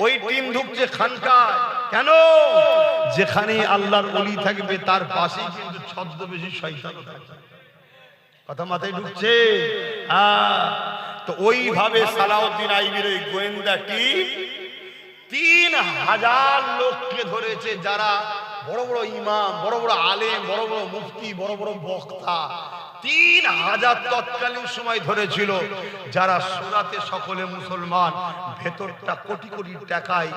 ওই টিম ঢুকছে খানকায়। কেন? যেখানে আল্লাহর ওলি থাকবে তার পাশেই কিন্তু ছদ্মবেশী শয়তান থাকবে। কথা মাথায় ঢুকছে? তো ওইভাবে সালাউদ্দিন আইবির ওই গোয়েন্দা টিম 3000 লোককে ধরেছে, যারা বড় বড় ইমাম, বড় বড় আলেম, বড় বড় মুফতি, বড় বড় বক্তা। 3000 তৎকালীন সময় ধরেছিল, যারা সুরাতে সকলে মুসলমান, ভেতরটা কোটি কোটি টাকায়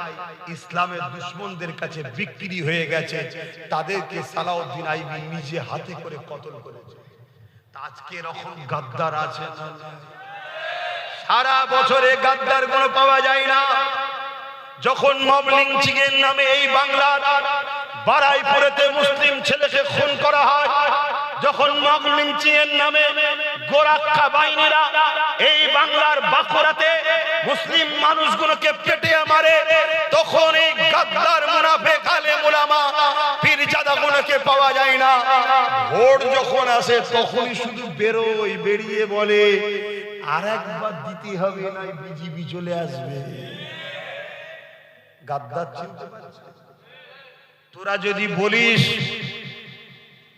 ইসলামের দুশমনদের কাছে বিক্রি হয়ে গেছে। তাদেরকে সালাউদ্দিন আইবি নিজে হাতে করে কতল করেছে। আজকে এরকম গাদ্দার আছে না? সারা বছরে গাদ্দার কোনো পাওয়া যায় না। যখন মব লিঞ্চিং এর নামে এই বাংলার বারাইপুরেতে মুসলিম ছেলেকে খুন করা হয়, যখন মব লিঞ্চিং এর নামে গোরাক্ষা বাহিনীরা এই বাংলার বাঁকুড়াতে মুসলিম মানুষগুলোকে পেটে মারে, তখন এই গাদ্দার মুনাফিক আলেম উলামা পীরজাদাগুলোকে পাওয়া যায় না। ভোট যখন আসে তখনই শুধু বেরোয়, বেরিয়ে বলে আর একবার দিতে হবে, না বিজেপি চলে আসবে। গাদ্দার চিনতে পারছে? তোরা যদি বলিস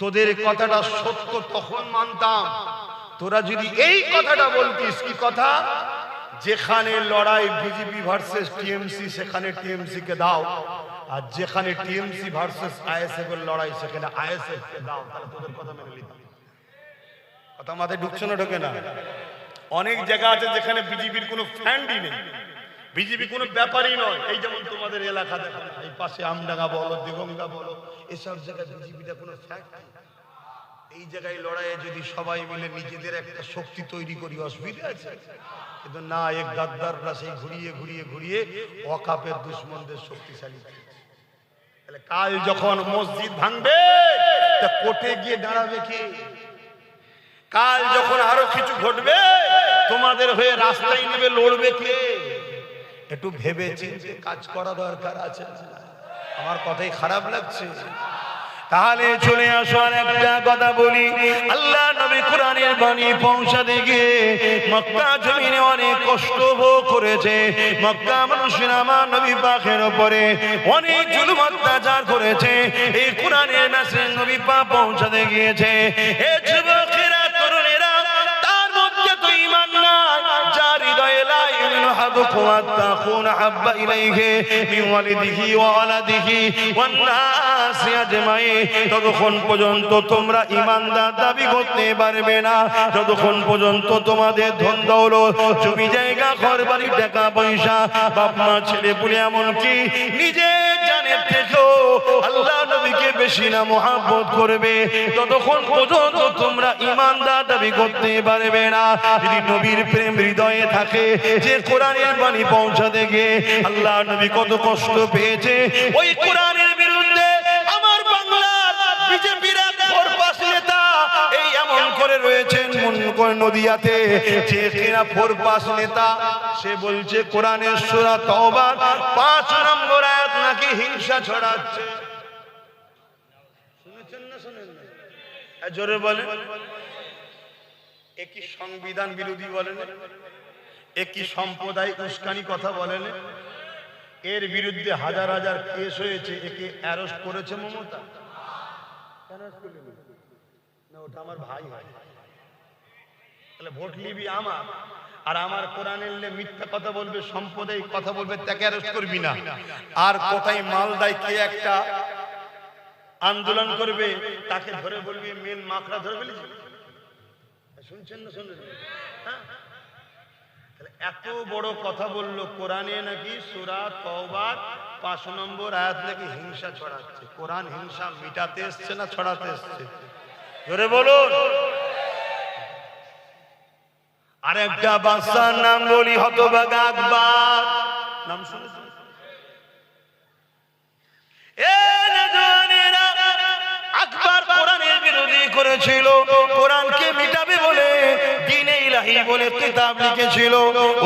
তোদের কথাটা সত্য তখন মানতাম। তোরা যদি এই কথাটা বলতিস, কি কথা? যেখানে লড়াই বিজেপি ভার্সেস টিএমসি সেখানে টিএমসি কে দাও, আর যেখানে টিএমসি ভার্সেস আইএসএফ এর লড়াই সেখানে আইএসএফ কে দাও, তাহলে তোদের কথা মেনে নিতাম। কথা মাথায় ঢুকছে না? ঢোকে না? অনেক জায়গা আছে যেখানে বিজেপির কোনো ফ্যান্ডই নেই, বিজেপি কোনো ব্যাপারই নয়। এই যেমন তোমাদের এলাকা দেখো, এই পাশে আমডাঙ্গা বলো, দেগঙ্গা বলো, এসব জায়গায় বিজেপিটা কোনো ফ্যাক্ট নেই। এই জায়গায় লড়াইয়ে যদি সবাই মিলে নিজেদের একটা শক্তি তৈরি করি, অসুবিধা আছে? কিন্তু না, এক গাদ্দাররা সেই ঘুরিয়ে ঘুরিয়ে ঘুরিয়ে ওয়াকাফের দুশমনদের শক্তিশালী। তাহলে কাল যখন মসজিদ ভাঙবে তা কোর্টে গিয়ে দাঁড়াবে কে? কাল যখন আরো কিছু ঘটবে তোমাদের হয়ে রাস্তায় নেমে লড়বে কে? একটু ভেবে চিন্তে কাজ করা দরকার আছে। আমার কথাই খারাপ লাগছে?
তাহলে চলে আসো আর একটা কথা বলি, আল্লাহ নবী কোরআনের বাণী পৌঁছাতে গিয়ে মক্কা জমিনে অনেক কষ্ট ভোগ করেছে। মক্কা মানুষের আমার নবী পাকের উপরে অনেক জুলুম অত্যাচার করেছে। এই কোরআনের মেসেজ নবী পাক পৌঁছাতে গিয়েছে। এ যুবকেরা, তরুণেরা, তার মধ্যে তো ঈমান নাই, যার হৃদয়ে লা ইউমিনু আহাদুকুম হাত্তা আকুনা হাব্বা ইলাইহি মিন ওয়ালিদিহি ওয়া ওয়ালাদিহি ওয়ান নাসি আজমাইন, ততক্ষণ পর্যন্ত তোমরা ঈমানদার দাবি করতে পারবে না, যতক্ষণ পর্যন্ত তোমাদের ধন দৌলত, জমি জায়গা, ঘর বাড়ি, টাকা পয়সা, বাপ মা, ছেলে পুলে, এমনকি নিজের জানের থেকেও আল্লাহ নবীকে বেশি না মহব্বত করবে, ততক্ষণ পর্যন্ত তোমরা ঈমানদার দাবি করতে পারবে না। যদি নবীর প্রেম হৃদয়ে থাকে, যে কোরআনের বাণী পৌঁছাতে গিয়ে আল্লাহ নবী কত কষ্ট পেয়েছে, ওই কোরআনের বিরুদ্ধে আমার বাংলার বিজেপির এক ফোরপাস নেতা এই এমন করে রয়েছেন নদিয়াতে, যে কিনা ফোরপাস নেতা, সে বলছে কোরআনের সূরা তওবার 5 নম্বর আয়াত নাকি হিংসা ছড়াচ্ছে। শুনেছেন না শুনেন না? জোরে বলেন। একই সংবিধান বিরোধী বলেন, একই সম্প্রদায় উস্কানি কথা বলেন, এর বিরুদ্ধে হাজার হাজার কেস হয়েছে, একে অ্যারেস্ট করেছে মমতা। কেন না? ওটা আমার ভাই হয়, তাহলে ভোট নিবি আমার, আর আমার কোরআনের মিথ্যা কথা বলবে, সম্প্রদায় কথা বলবে, তাকে অ্যারেস্ট করবি না। আর কোথায় মালদায় কে একটা আন্দোলন করবে, তাকে ধরে বলবি মেন মাকড়া ধরে ফেলেছি। শুনছেন না শুনলেন? এত বড় কথা বললো, কোরআনে নাকি সূরা তওবার 5 নম্বর আয়াত নাকি হিংসা ছড়াচ্ছে। কোরআন হিংসা মিটাতে এসছে না ছড়াতে এসছে? জোরে বলুন। আরেকটা বাদশার নাম বলি, হতভাগা আকবর। নাম শুনেছেন? আকবর কোরআনের বিরোধী করেছিল, কোরআনকে মিটাবে বলে দ্বীনে ইলাহি বলে কিতাব লিখেছিল।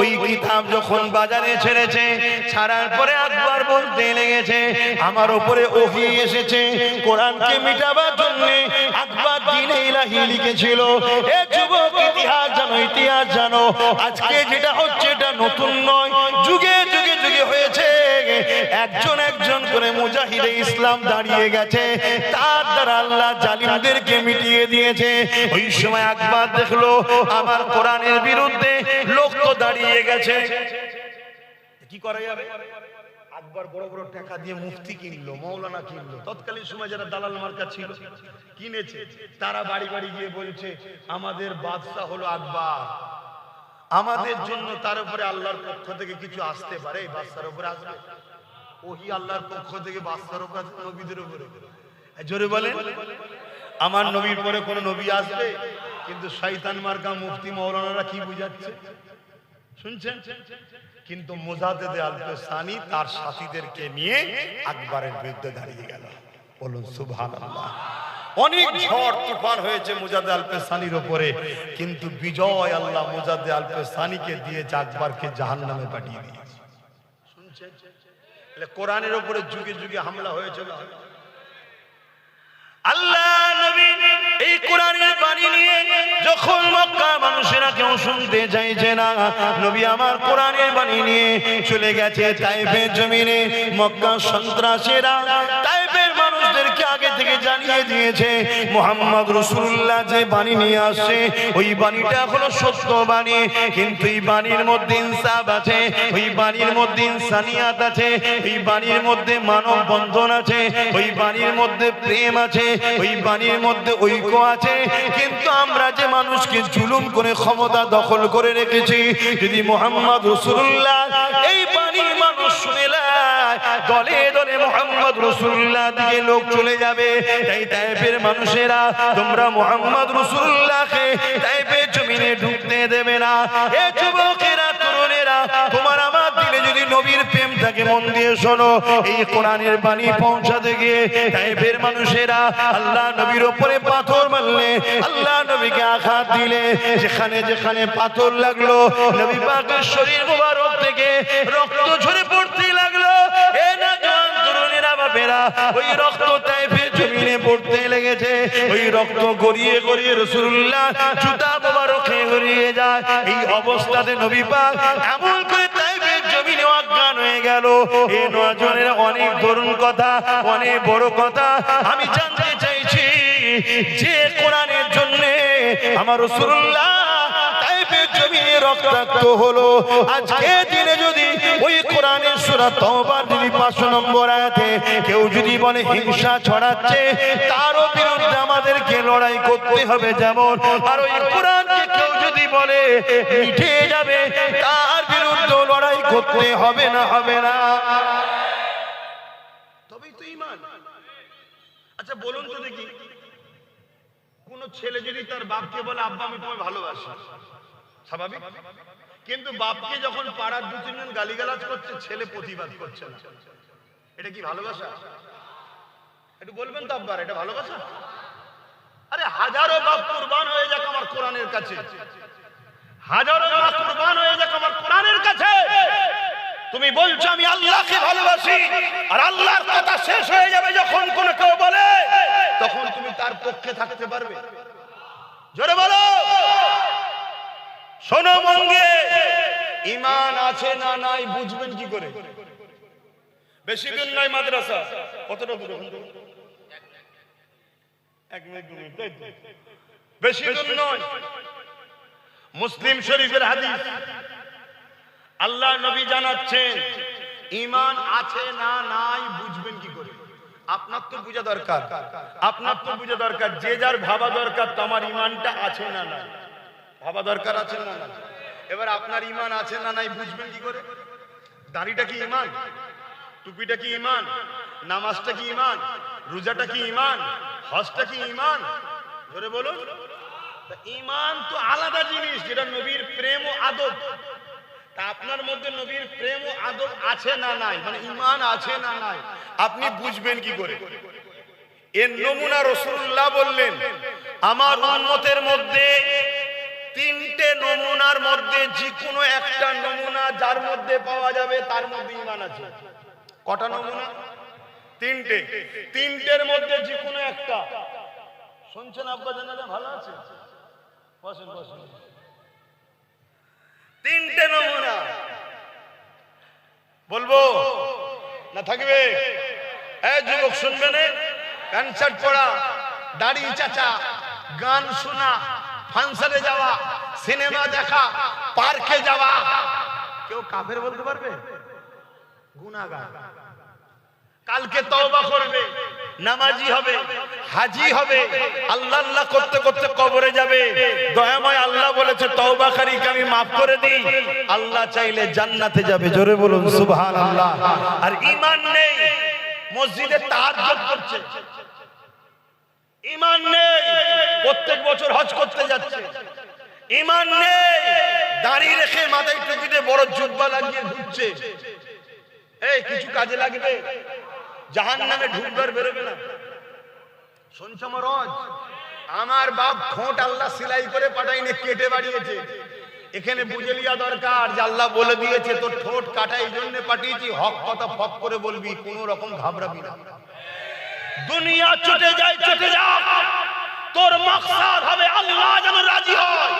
ওই কিতাব যখন বাজারে ছেড়েছে, ছাড়ার পরে আকবর বলতে লেগেছে আমার উপরে ওহী এসেছে, কোরআনকে মিটাবার জন্য আকবর দ্বীনে ইলাহি লিখেছিল। এ যুবক, ইতিহাস জানো, ইতিহাস জানো, আজকে যেটা হচ্ছে এটা নতুন নয়, যুগে যুগে যুগে হয়েছে। একজন একজন করে মুজাহিদে ইসলাম দাঁড়িয়ে গেছে, তার দ্বারা আল্লাহ জালিমদেরকে মিটিয়ে দিয়েছে। ওই সময় আকবর দেখলো আমার কোরআনের বিরুদ্ধে লোক তো দাঁড়িয়ে গেছে, কি করা যাবে? আকবর বড় বড় টাকা দিয়ে মুফতি কিনলো, মৌলানা কিনলো। তৎকালীন সময় যারা দালাল মার্কা ছিল, কিনেছে, তারা বাড়ি বাড়ি গিয়ে বলছে আমাদের বাদশা হলো আকবর, আমাদের জন্য তার উপরে আল্লাহর পক্ষ থেকে কিছু আসতে পারে। এই বাদশার উপরে আসবে ওহী, আল্লাহর পক্ষ থেকে বাদশার উপরে, নবীদের উপরে। জোরে বলেন, আমার নবীর পরে কোন নবী আসবে? কিন্তু শয়তান মার্কা মুফতি মৌলানারা কি বুঝাচ্ছে শুনছেন? কিন্তু মুজাদ্দেদে আল-ফসানি তার সাথীদেরকে নিয়ে আকবরের বিরুদ্ধে দাঁড়িয়ে গেল। বলুন সুবহানাল্লাহ। অনেক ঝড় তুফান হয়েছে মুজাদ্দেদ আল-ফসানির উপরে, কিন্তু বিজয় আল্লাহ মুজাদ্দেদ আল-ফসানিকে দিয়েছে, আকবরকে জাহান্নামে পাঠিয়ে দিয়েছে। শুনছেন? কোরআনের উপরে যুগে যুগে হামলা হয়েছে। আল্লাহ নবী এই কোরআনের বাণী নিয়ে যখন মক্কার মানুষেরা কেউ শুনতে চাইছে না, নবী আমার কোরআনের বাণী নিয়ে চলে গেছে তায়েফের জমিনে। মক্কার সন্ত্রাসীরা তায়েফের মানুষদেরকে আগে থেকে জানিয়ে দিয়েছে মুহাম্মদ রাসূলুল্লাহ যে বাণী নিয়ে আসছে, ওই বাণীটা হলো সত্য বাণী, কিন্তু এই বাণীর মধ্যে ইনসাফ আছে, ওই বাণীর মধ্যে ইনসানিয়াত আছে, ওই বাণীর মধ্যে মানব বন্ধন আছে, ওই বাণীর মধ্যে প্রেম আছে, ওই বাণীর মধ্যে ঐক্য আছে। কিন্তু আমরা যে মানুষকে জুলুম করে ক্ষমতা দখল করে রেখেছি, যদি মুহাম্মদ রাসূলুল্লাহ এই বাণী মানুষ শুনে নেয়, দলে দলে মুহাম্মদ রাসূলুল্লাহ দিকে লোক চলে যাবে। তাই তায়েফের মানুষেরা তোমরা মুহাম্মদ রাসূলুল্লাহকে তায়েফের জমিনে ঢুকতে দেবে না। এ যুবকেরা, তরুণেরা, তোমার আমার দিলে যদি নবীর প্রেম থাকে, মন দিয়ে শোনো, এই কোরআনের বাণী পৌঁছাতে গিয়ে তায়েফের মানুষেরা আল্লাহ নবীর উপরে পাথর মারলে, আল্লাহ নবীকে আঘাত দিলে, যেখানে যেখানে পাথর লাগলো নবী পাকের শরীর মুবারক থেকে রক্ত ঝরে পড়তে লাগলো। এ না জওয়ান তরুণেরা, লোকেরা ওই রক্ত তাইফের জমিনে পড়তে লেগেছে। ওই রক্ত গড়িয়ে গড়িয়ে রাসূলুল্লাহ জুতা মোবারকে গড়িয়ে যায়। এই অবস্থাতে নবী পাক এমন করে তাইফের জমিনে অজ্ঞান হয়ে গেল। এই নজনের অনেক ধরুন কথা, অনেক বড় কথা আমি জানতে চাইছি, যে কোরআনের জন্য আমার রাসূলুল্লাহ তাইফের জমিনে রক্তাক্ত হলো, আজকে দিনে যদি ওই কোরআনের সূরা তওবার 5 নম্বর আয়াতে কেউ যদি বলে হিংসা ছড়াচ্ছে, তারও বিরুদ্ধে আমাদেরকে লড়াই করতে হবে যেমন, আর ওই কোরআনকে কেউ যদি বলে মিটে যাবে, তার বিরুদ্ধে লড়াই করতে হবে না, হবে না?
তবেই তো ঈমান। আচ্ছা বলুন তো দেখি, কোন ছেলে যদি তার বাপকে বলে আব্বা আমি তোমায় ভালোবাসি, স্বাভাবিক, কিন্তু বাপকে যখন পাড়ার 2-3 জন গালিগালাজ করছে, ছেলে প্রতিবাদ করছে না, এটা কি ভালোবাসা? একটু বলবেন তো আব্বার, এটা ভালোবাসা? আরে হাজারো বাপ কুরবান হয়ে যাক আমার কোরআনের কাছে, হাজারো মা কুরবান হয়ে যাক আমার কোরআনের কাছে, তুমি বলছো আমি আল্লাহকে ভালোবাসি, আর আল্লাহর কথা শেষ হয়ে যাবে যখন কোন কেউ বলে, তখন তুমি তার পক্ষে থাকতে পারবে? জোরে বলো। শোনো মন দিয়ে, ঈমান আছে না নাই বুঝবেন কি করে? বেশি দূর নয় মাদ্রাসা, কতটা দূর? 1 মিনিট 2 মিনিট, বেশি দূর নয়। মুসলিম শরীফের হাদিস, আল্লাহ নবী জানাচ্ছেন ঈমান আছে না নাই বুঝবেন কি করে? আপনার তো বোঝা দরকার, আপনার তো বোঝা দরকার, যে যার ভাবা দরকার তো আমার ঈমানটা আছে না নাই, ভাবা দরকার আছে না নাই। এবার আপনার ঈমান আছে না নাই বুঝবেন কি করে? দাড়িটা কি ঈমান? টুপিটা কি ঈমান? নামাজটা কি ঈমান? রোজাটা কি ঈমান? হজটা কি ঈমান? ধরে বলুন। ঈমান তো আলাদা জিনিস, যেটা নবীর প্রেম ও আদব। তা আপনার মধ্যে নবীর প্রেম ও আদব আছে না নাই, মানে ঈমান আছে না নাই, আপনি বুঝবেন কি করে? এর নমুনা রাসূলুল্লাহ বললেন, আমার উম্মতের মধ্যে 3টে নমুনার মধ্যে যে কোনো একটা নমুনা যার মধ্যে পাওয়া যাবে তার মধ্যে ঈমান আছে। কটা নমুনা? 3টে। 3টের মধ্যে যে কোনো একটা। শুনছেন আব্বা জানালে ভালো আছে? বসেন বসেন। 3টে নমুনা বলবো না থাকবে? এই যুবক শুনবেন, প্যান্ট শার্ট পরা, দাড়ি চাচা, গান শোনা, ফাংশনে যাওয়া, সিনেমা দেখা, পার্কে যাওয়া, কেউ কাফের বলতে পারবে? গুনাহগার। কালকে তওবা করবে, নামাজি হবে, হাজি হবে, আল্লাহ আল্লাহ করতে করতে কবরে যাবে। দয়াময় আল্লাহ বলেছে তওবাকারীকে আমি maaf করে দিই, আল্লাহ চাইলে জান্নাতে যাবে। জোরে বলুন সুবহানাল্লাহ। আর ঈমান নেই, মসজিদে তাহাজ্জুদ করছে, ঈমান নেই, প্রত্যেক বছর হজ করতে যাচ্ছে, ঈমান নেই, দাড়ি রেখে মাথায় টুপিতে বড় জুব্বা লাগিয়ে ঘুরছে। এই কিছু কাজে লাগবে? জাহান্নামে ঢুকবে আর বেরোবে না। শুনছো মরজ? আমার বাপ ঠোঁট আল্লাহ সেলাই করে পাঠাইনি, কেটে বাড়িয়েছে। এখানে বুঝে লিয়া দরকার যে আল্লাহ বলে দিয়েছে তোর ঠোঁট কাটা এই জন্য পাঠিয়েছি, হক কথা ফক করে বলবি, কোনো রকম ঘাবড়াবি না। দুনিয়া চটে যায়, চটে যাক, তোর মাকসাদ হবে আল্লাহ যেন রাজি হয়।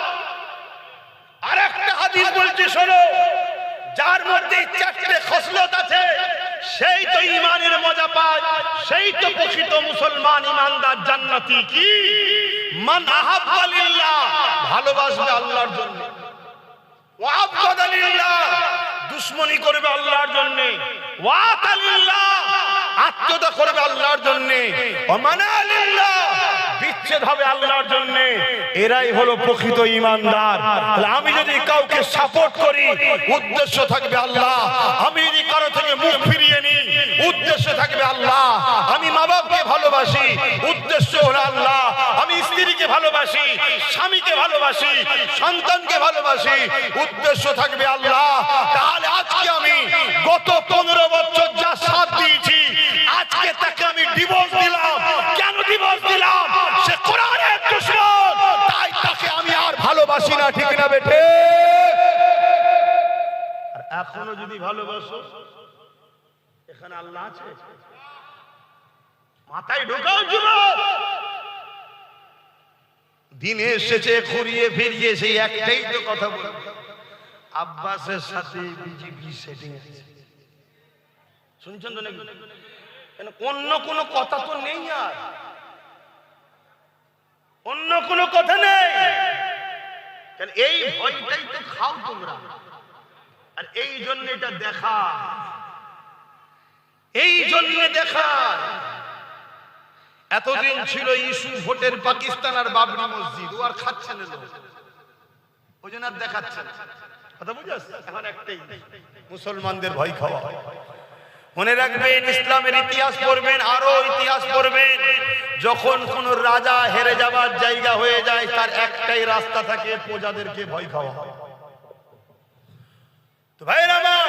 আরেকটা হাদিস বলছে শোনো, যার মধ্যে 4টে খসলত আছে সেই তো ঈমানের মজা পায়, সেই তো প্রকৃত মুসলমান, ঈমানদার, জান্নাতি। কি? মান আহাব্বা লিল্লাহ, ভালোবাসবে আল্লাহর জন্য, ওয়া আবগাদা লিল্লাহ, দুশমনি করবে আল্লাহর জন্য, ওয়া আতা লিল্লাহ, আত্মীয়তা করবে আল্লাহর জন্য, ওয়া মানা লিল্লাহ, বিচ্ছেদ হবে আল্লাহর জন্য। এরাই হলো প্রকৃত ঈমানদার। তাহলে আমি যদি কাউকে সাপোর্ট করি, উদ্দেশ্য থাকবে আল্লাহ। আমি যদি কারো থেকে মুখ ফিরিয়ে নিই, উদ্দেশ্য থাকবে আল্লাহ। আমি মা বাপকে ভালোবাসি, উদ্দেশ্য হলো আল্লাহ। আমি স্ত্রীকে ভালোবাসি, স্বামীকে ভালোবাসি, সন্তানকে ভালোবাসি, উদ্দেশ্য থাকবে আল্লাহ। তাহলে আজকে আমি গত 15 বছর যা সাথ দিয়েছি, আজকে তাকে আমি ডিভোর্স দিলাম। কেন ডিভোর্স দিলাম? সে কোরআনের দুশমন, তাই তাকে আমি আর ভালোবাসি না। ঠিক না বেটে? আর এখনো যদি ভালোবাসো, এখানে আল্লাহ আছে? মাথায় ঢোকাও যুবক। দিন এসেছে ঘুরিয়ে ফিরিয়ে সেই একটাই তো কথা বলবো, আব্বাসের সাথে বিজেপি সেটিং আছে। শুনছেন তো নাকি? অন্য কোনো কথা তো নেই, আর অন্য কোনো কথা নেই। কেন এই ভয়টাই তো খাও তোমরা, আর এই জন্য এটা দেখা, এই জন্য দেখা। এতদিন ছিল ইস্যু ভোটের পাকিস্তান আর বাবরি মসজিদ, ও আর খাচ্ছে না লোক, ওই জন্য আর দেখাচ্ছে না। কথা বুঝাস? এখন একটাই, মুসলমানদের ভয় খাওয়া। মনে রাখবেন, ইসলামের ইতিহাস পড়বেন, আরো ইতিহাস পড়বেন, যখন কোন রাজা হেরে যাবার জায়গা হয়ে যায় তার একটাই রাস্তা থাকে, প্রজাদেরকে ভয় খাওয়া। তো ভাইরা আমার,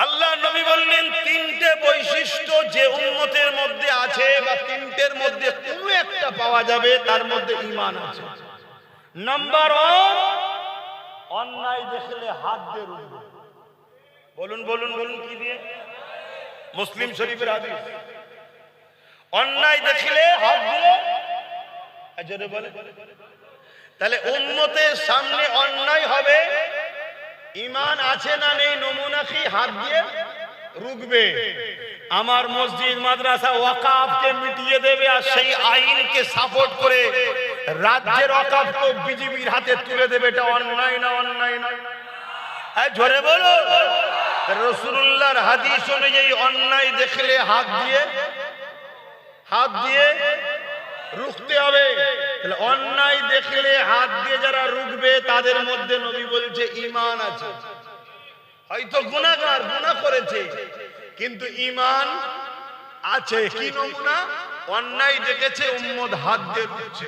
আল্লাহ নবী বললেন তিনটে বৈশিষ্ট্য যে উম্মতের মধ্যে আছে, বা তিনটের মধ্যে কোনো একটা পাওয়া যাবে, তার মধ্যে ঈমান আছে। নাম্বার 1, অন্যায় দেখলে হাত দিয়ে রুখবে। বলুন বলুন বলুন, কি দিয়ে? মুসলিম শরীফের হাদিস। অন্যায় দেখলে হাত দিয়ে জোরে বলে। তাহলে উম্মতের সামনে অন্যায় হবে, ঈমান আছে না নেই নমুনা কি? হাত দিয়ে রুখবে। আমার মসজিদ মাদ্রাসা ওয়াকাফকে মিটিয়ে দেবে, আর সেই আইনকে সাপোর্ট করে রাজ্যের ওয়াকাফকে বিজেপির হাতে তুলে দেবে। এটা অন্যায় না অন্যায় নয়? জোরে বলো। রাসূলুল্লাহর হাদিস অনুযায়ী অন্যায় দেখলে হাত দিয়ে রুখতে হবে। তাহলে অন্যায় দেখলে হাত দিয়ে যারা রুখবে তাদের মধ্যে নবী বলছে ঈমান আছে। হয়তো গুনাহগার, গুনাহ করেছে, কিন্তু ঈমান আছে। কি নমুনা? অন্যায় দেখেছে, উম্মত হাত দিয়ে রুখছে।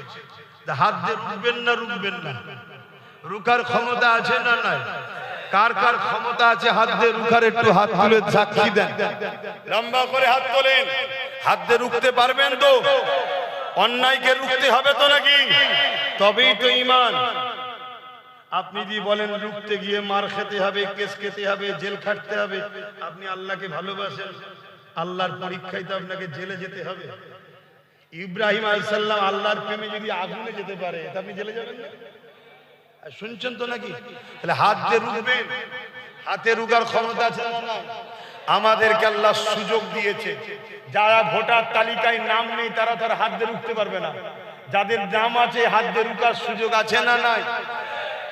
হাত দিয়ে রুখবেন না রুখবেন না? রুখার ক্ষমতা আছে না নাই? কার কার ক্ষমতা আছে হাত দিয়ে রুখার? একটু হাত তুলে সাক্ষী দেন, লম্বা করে হাত তোলেন। হাত দিয়ে রুখতে পারবেন তো? অন্যায়কে রুখতে হবে তো নাকি? তবেই তো ঈমান। আপনি যদি বলেন রুখতে গিয়ে মার খেতে হবে, কেস খেতে হবে, জেল খাটতে হবে, আপনি আল্লাহকে ভালোবাসেন, আল্লাহর পরীক্ষায় তো আপনাকে জেলে যেতে হবে। ইব্রাহিম আলাইহিস সালাম আল্লাহর প্রেমে যদি আগুনে যেতে পারে, তা আপনি জেলে যাবেন না? শুনছেন তো নাকি? তাহলে হাত দিয়ে রুখবেন। হাতে রুখার ক্ষমতা আছে না না? আমাদেরকে আল্লাহ সুযোগ দিয়েছে, যারা ভোটার তালিকায় নাম নেই তারা তার হাত দিয়ে রুখতে পারবে না। যাদের নাম আছে হাত দিয়ে রুখার সুযোগ আছে না নাই?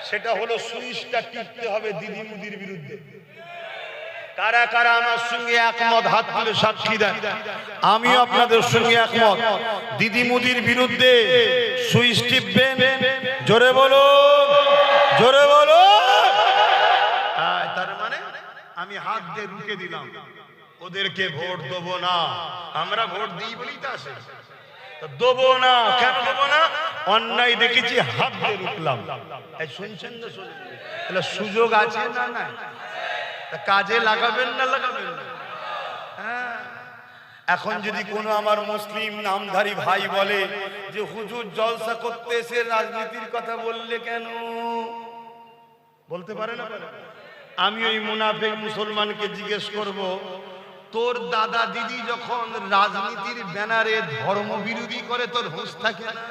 সেটা হলো সুইচটা টিপতে হবে দিদি মুদির বিরুদ্ধে। কারা কারা আমার সঙ্গে একমত? হাত তুলে সাক্ষী দেন। আমিও আপনাদের সঙ্গে একমত। দিদি মুদির বিরুদ্ধে সুইচ টিপবেন। জোরে বলো, জোরে বলো। তার মানে আমি হাত দিয়ে রুখে দিলাম, ওদেরকে ভোট দেবো না। আমরা ভোট দিই বলেই তো আসে, দেবো না। কেন দেবো না? অন্যায় দেখেছি, হাত দিয়ে রুখলাম। শুনছেন তো? তাহলে সুযোগ আছে না না? কাজে লাগাবেন না লাগাবেন না? হ্যাঁ। এখন যদি কোনো আমার মুসলিম নামধারী ভাই বলে যে হুজুর জলসা করতে এসে রাজনীতির কথা বললে কেন? বলতে পারে না? আমি ওই মুনাফিক মুসলমানকে জিজ্ঞেস করব, তোর দাদা দিদি যখন রাজনীতির ব্যানারে ধর্ম বিরোধী করে, তোর হুঁশ থাকে না?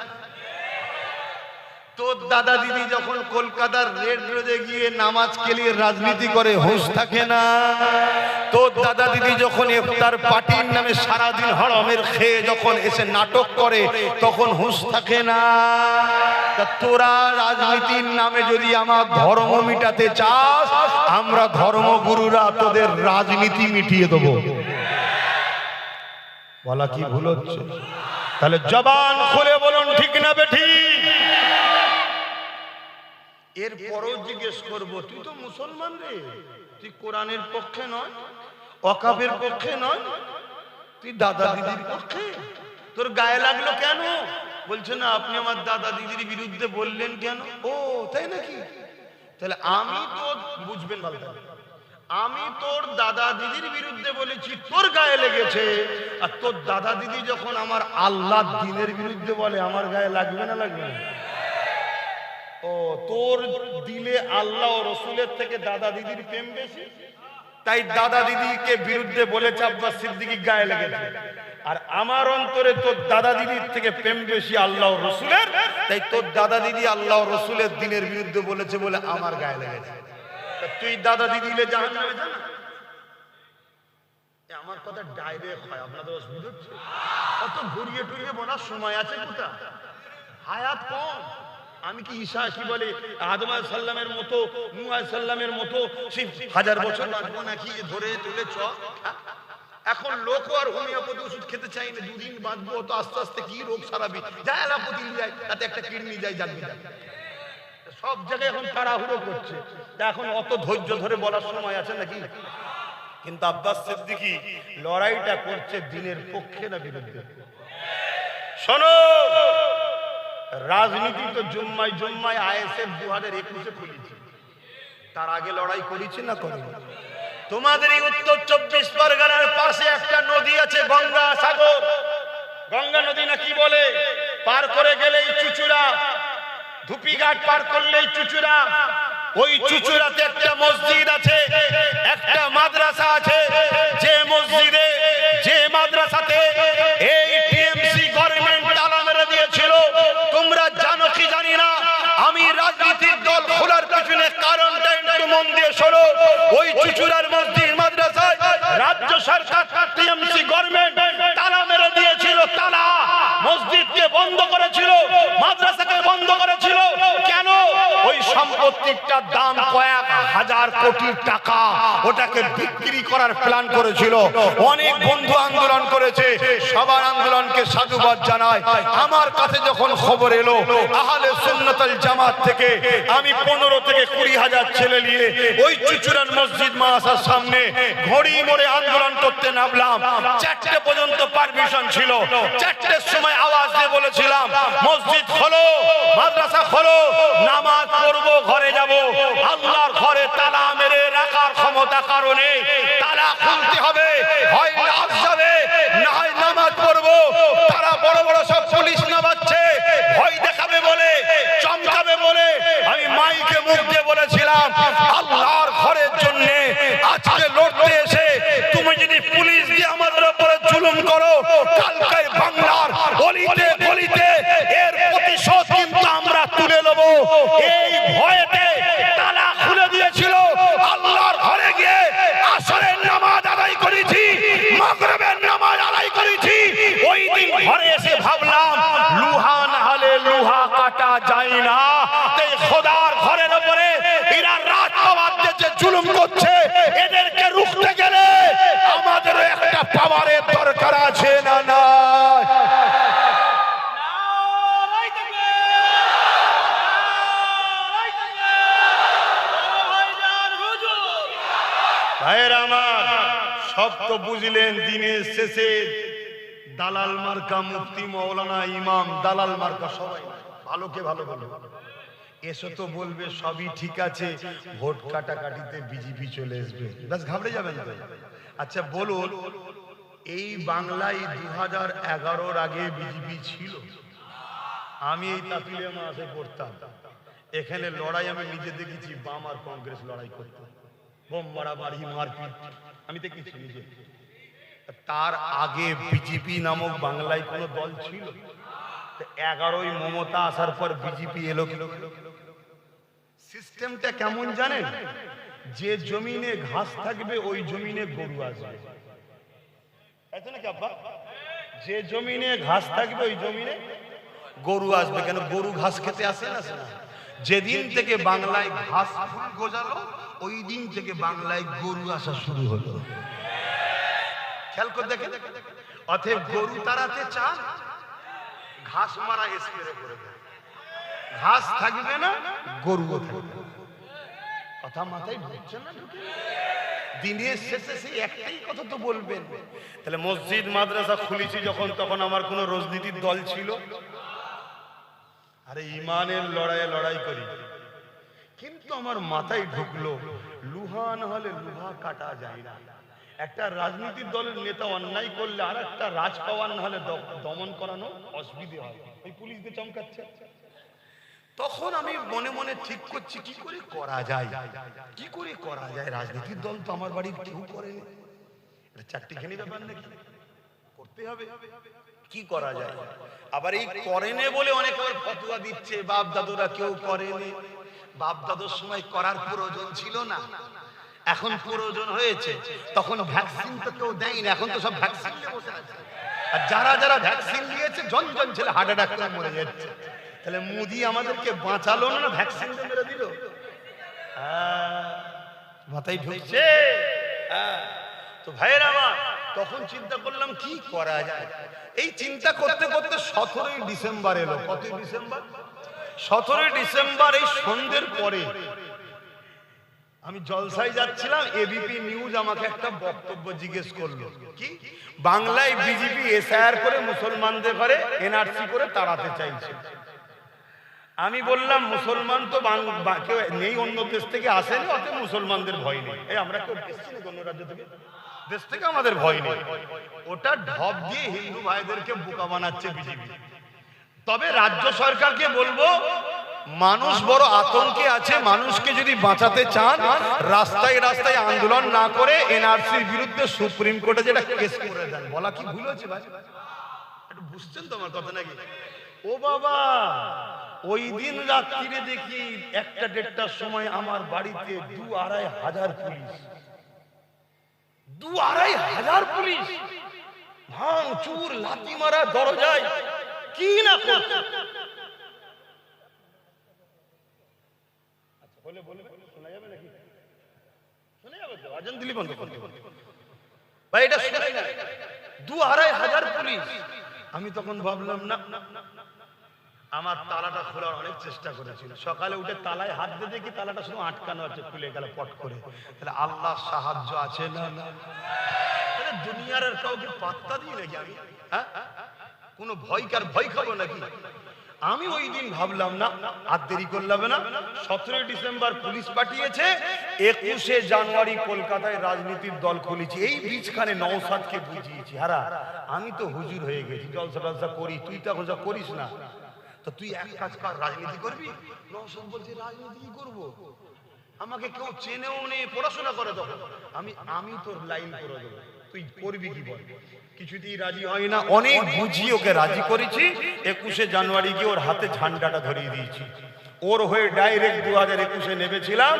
তোর দাদা দিদি যখন কলকাতার রেড রোডে গিয়ে নামাজ কেলিয়ে রাজনীতি করে, হুঁশ থাকে না? তোর দাদা দিদি যখন ইফতার পার্টির নামে সারাদিন হরমের খেয়ে যখন এসে নাটক করে, তখন হুঁশ থাকে না? তা তোরা রাজনীতির নামে যদি আমার ধর্ম মিটাতে চাস, আমরা ধর্মগুরুরা তোদের রাজনীতি মিটিয়ে দেবো। বলা কি ভুল হচ্ছে? তাহলে জবান খুলে বলুন ঠিক না বেঠিক? এরপরও জিজ্ঞেস করবো, তুই তো মুসলমান রে, তুই কোরআনের পক্ষে নয়, ওয়াকাফের পক্ষে নয়, তুই দাদা দিদির পক্ষে, তোর গায়ে লাগলো কেন? বলছে না, আপনি আমার দাদা দিদির বিরুদ্ধে বললেন কেন? ও তাই নাকি? তাহলে আমি তো, বুঝবেন ভালো, আমি তোর দাদা দিদির বিরুদ্ধে বলেছি, তোর গায়ে লেগেছে। আর তোর দাদা দিদি যখন আমার আল্লাহ দ্বীনের বিরুদ্ধে বলে, আমার গায়ে লাগবে না লাগবে না? ও, তোর দিলে আল্লাহ ও রসুলের থেকে দাদা দিদির প্রেম বেশি? তাই দাদা দিদিকে বিরুদ্ধে বলেছে আব্বাস সিদ্দিকী গায়ে লেগেছে। আর আমার অন্তরে তোর দাদা দিদির থেকে প্রেম বেশি আল্লাহ রসুলের, তাই তোর দাদা দিদি আল্লাহ রসুলের দিনের বিরুদ্ধে বলেছে বলে আমার গায়ে লেগেছে। তুই দাদা দিদি জাহান্নামে যা না। আমার কথা ডাইরেক্ট হয়, আপনাদের অসুবিধা হচ্ছে? অত ঘুরিয়ে টুরিয়ে বলার সময় আছে কোথা? হায়াত কম। আমি কি ঈসা কি বলে আদম আলাইহিস সালামের মতো, নূহ আলাইহিস সালামের মতো 1000 বছর বাঁচবো নাকি? ধরে তুলে চ। এখন লোক আর হোমিওপ্যাথি ওষুধ খেতে চাই না, দুদিন বাঁচবো, তো আস্তে আস্তে কি রোগ সারাবি, যা এলাপতি যায়, তাতে একটা কিডনি যায়, জানবি না। সব জায়গায় এখন তাড়াহুড়ো করছে। এখন অত ধৈর্য ধরে বলার সময় আছে নাকি? কিন্তু আব্বাস সিদ্দিকী লড়াইটা করছে দিনের পক্ষে না বিরুদ্ধে? শোনো, রাজনীতি তো জুম্মায় জুম্মায় আইএসএফ 2021-এ খুলেছে, তার আগে লড়াই করেছে না করেনি? তোমাদের এই উত্তর 24 পরগনার পাশে একটা নদী আছে, গঙ্গা সাগর, গঙ্গা নদী না কি বলে, পার করে গেলেই চুচুড়া, ধুপিঘাট পার করলেই চুচুড়া। ওই চুচুড়াতে একটা মসজিদ আছে, একটা মাদ্রাসা আছে, যে মসজিদে যে মাদ্রাসাতে এই টিএমসি গভর্নমেন্ট তালা মেরে দিয়েছিল। তোমরা জানো কি জানি না, আমি রাজনীতির দল খোলার পিছনে কারণটা একটু মন দিয়ে শোনো। ওই চুচুড়ার মসজিদ মাদ্রাসায় রাজ্য সরকার টিএমসি গভর্নমেন্ট তালা মেরে দিয়েছিল। তালা মসজিদকে বন্ধ করেছিল, মাদ্রাসাকে বন্ধ করেছিল। কেন? ওই সম্পত্তিটার দাম কয়েক হাজার কোটি টাকা, ওটাকে বিক্রি করার প্ল্যান করেছিল। অনেক বন্ধু আন্দোলন করেছে, সবার আন্দোলনকে সাধুবাদ জানায়। আমার কাছে যখন খবর এলো আহলে সুন্নাত ওয়াল জামাত থেকে, আমি 15 থেকে 20 হাজার ছেলে নিয়ে ওই চুচুড়ার মসজিদ মাদ্রাসার সামনে ঘড়ি মোড়ে আন্দোলন করতে নামলাম। 4টে পর্যন্ত পারমিশন ছিল। 4টের সময় আওয়াজ দিয়ে বলেছিলাম, মসজিদ খোলো, মাদ্রাসা খোলো, নামাজ পড়বো, ঘরে যাব। আল্লাহর ঘরে তালা মেরে রাখার ক্ষমতা কারণে তালা খুলতে হবে, হয় লাশ যাবে না হয় নামাজ পড়বো। তারা বড় বড় সব পুলিশ নামাচ্ছে, ভয় দেখাবে বলে, চমকাবে বলে। আমি মাইকে মুখ দিয়ে বলেছিলাম, আল্লাহর ঘরের জন্য আজকে লড়তে এসে তুমি যদি পুলিশ দিয়ে আমাদের উপরে জুলুম করো, কালকে বাংলার গলিতে গলিতে এর প্রতিশোধ কিন্তু আমরা তুলে নেব। এই ভয়েতে তালা খুলে দিয়েছিল। আল্লাহর ঘরে গিয়ে আসরের নামাজ আদায় করেছি, মাগরিবের নামাজ আদায় করেছি। ওই দিন ঘরে এসে ভাবলাম, লোহা না হলে লোহা কাটা যায় না। তাই খোদার ঘরের উপরে এরা রাজপাওয়ার যে জুলুম করছে, এদেরকে রুখতে গেলে আমাদের একটা পাওয়ারের দরকার আছে না? না ভাইয়েরা আমার, সব তো বুঝলেন। দিনের শেষে দালাল মার্কা মুফতি মৌলানা ইমাম, দালাল মার্কা সবাই ভালোকে ভালো বলে এসো তো বলবে সবই ঠিক আছে, ভোট কাটাকাটিতে বিজেপি চলে আসবে, ব্যাস ঘাবড়ে যাবেন তো। আচ্ছা বলুন, এই বাংলায় 2011-র আগে বিজেপি ছিল? আমি এই তাপিলে মাসে পড়তাম, এখানে লড়াই আমি নিজে দেখেছি। বাম আর কংগ্রেস লড়াই করত, বোম মারামারি, মারপিট আমি দেখেছি নিজে। তার আগে বিজেপি নামক বাংলায় কোন দল ছিল? 11ই মমতা আসার পর বিজেপি এলো। সিস্টেমটা কেমন জানেন? যে জমিনে ঘাস থাকবে ওই জমিনে গরু আসবে, তাই নাকি আব্বা? যে জমিনে ঘাস থাকবে ওই জমিনে গরু আসবে। কেন? গরু ঘাস খেতে আসে না? যেদিন থেকে বাংলায় ঘাস ফুল গজালো, ওই দিন থেকে বাংলায় গরু আসা শুরু হলো। খেয়াল করে দেখেন। অতএব গরু তাড়াতে চান, ঘাস মারা স্প্রে করে দেন। ঘাস থাকবে না, গরুও থাকবে। কথা মাথায় ঢুকছে না? দিনের শেষে সেই একটাই কথা তো বলবেন। তাহলে মসজিদ মাদ্রাসা খুলেছি যখন, তখন আমার কোন রাজনীতির দল ছিল? আরে ইমানের লড়াইয়ে লড়াই করি। কিন্তু আমার মাথায় ঢুকলো, লোহা না হলে লোহা কাটা যায় না। একটা রাজনীতির দলের নেতা অন্যায় করলে আর একটা রাজ পাওয়ার না হলে দমন করানো অসুবিধা হয়। ওই পুলিশদের চমকাচ্ছে। তখন আমি মনে মনে ঠিক করছি কি করে করা যায়, কি করে করা যায়। রাজনীতির দল তো আমার বাড়ির কেউ করেনি, এটা চারটিখানি ব্যাপার নাকি, করতে হবে, কি করা যায়। আবার এই করেনে বলে অনেক ফতোয়া দিচ্ছে বাপ দাদুরা কেউ করেনি। বাপ দাদুর সময় করার প্রয়োজন ছিল না, এখন প্রয়োজন হয়েছে। তখন ভ্যাকসিন তো কেউ দেয়নি, এখন তো সব ভ্যাকসিন নিয়ে বসে আছে। আর যারা যারা ভ্যাকসিন নিয়েছে জন জন ছেলে হার্ট অ্যাটাক করে মরে যাচ্ছে। তাহলে মোদি আমাদেরকে বাঁচালো না, ভ্যাকসিন মেরে দিল। মাথায় ঢুকছে। তো ভাইয়েরা আমার, তখন চিন্তা করলাম কি করা যায়। এই চিন্তা করতে করতে 17ই ডিসেম্বর এলো। কতই ডিসেম্বর? 17ই ডিসেম্বর এই সন্ধ্যের পরে আমি জলসায় যাচ্ছিলাম, এবিপি নিউজ আমাকে একটা বক্তব্য জিজ্ঞেস করলো, কি বাংলায় বিজেপি এসআইআর করে মুসলমানদের ঘরে এনআরসি করে তাড়াতে চাইছে। আমি বললাম মুসলমান তো কেউ নেই, অন্য দেশ থেকে আসেনি, অতএব মুসলমানদের ভয় নেই। এই আমরা কেউ এসেছি না অন্য রাজ্য থেকে, দেশ থেকে আমাদের ভয় নেই। ওটা ঢপ দিয়ে হিন্দু ভাইদেরকে বোকা বানাচ্ছে বিজেপি। তবে রাজ্য সরকারকে বলবো, মানুষ বড় আতঙ্কে আছে, মানুষকে যদি বাঁচাতে চান রাস্তায় রাস্তায় আন্দোলন না করে এনআরসির বিরুদ্ধে সুপ্রিম কোর্টে যেটা কেস করে দেন। বলা কি ভুল হচ্ছে ভাই? একটু বুঝছেন তো আমার কথা নাকি? ও বাবা, ওই দিন রাত্রিরে দেখি 1টা-1:30টার সময় আমার বাড়িতে 2-2.5 হাজার পুলিশ, 2-2.5 হাজার পুলিশ ভাঙ চুর লাথি মারা দরজায় কি না করছে। বলে বলে শোনা যাবে নাকি? শোনা যাবে তো? আজান দিলি বন্ধ করতে ভাই, এটা শোনাই না। 2-2.5 হাজার পুলিশ। আমি তখন ভাবলাম না, আমার তালাটা খোলার অনেক চেষ্টা করেছিল। সকালে উঠে তালায় হাত দিয়ে দেখি তালাটা শুধু আটকানো আছে, খুলে গেল পট করে। তাহলে আল্লাহর সাহায্য আছে না? তাহলে দুনিয়ার আর কাউকে পাত্তা দিই নাকি আমি? হ্যাঁ, কোনো ভয় খাবো নাকি? আমি ওই দিন ভাবলাম না, আর দেরি করলাম না। 17ই ডিসেম্বর পুলিশ পাঠিয়েছে, 21শে জানুয়ারি কলকাতায় রাজনীতির দল খুলেছি। এই বীজখানে নওশাদকে বুঝিয়েছি, হারা আমি তো হুজুর হয়ে গেছি, জলসা টলসা করি, তুই তো এখন করিস না, তো তুই এক কাজ কর, রাজনীতি করবি। নওশাদ বলছে রাজনীতি কি করবো, আমাকে কেউ চেনেও নেই, পড়াশোনা করে তখন। আমি তোর লাইন করে দেবো, তুই করবি কি বল। কিছুতেই রাজি হয় না, অনেক বুঝিয়ে ওকে রাজি করেছি। 21শে জানুয়ারি গিয়ে ওর হাতে ঝান্ডাটা ধরিয়ে দিয়েছি। ওর হয়ে ডাইরেক্ট 2021-এ নেমেছিলাম।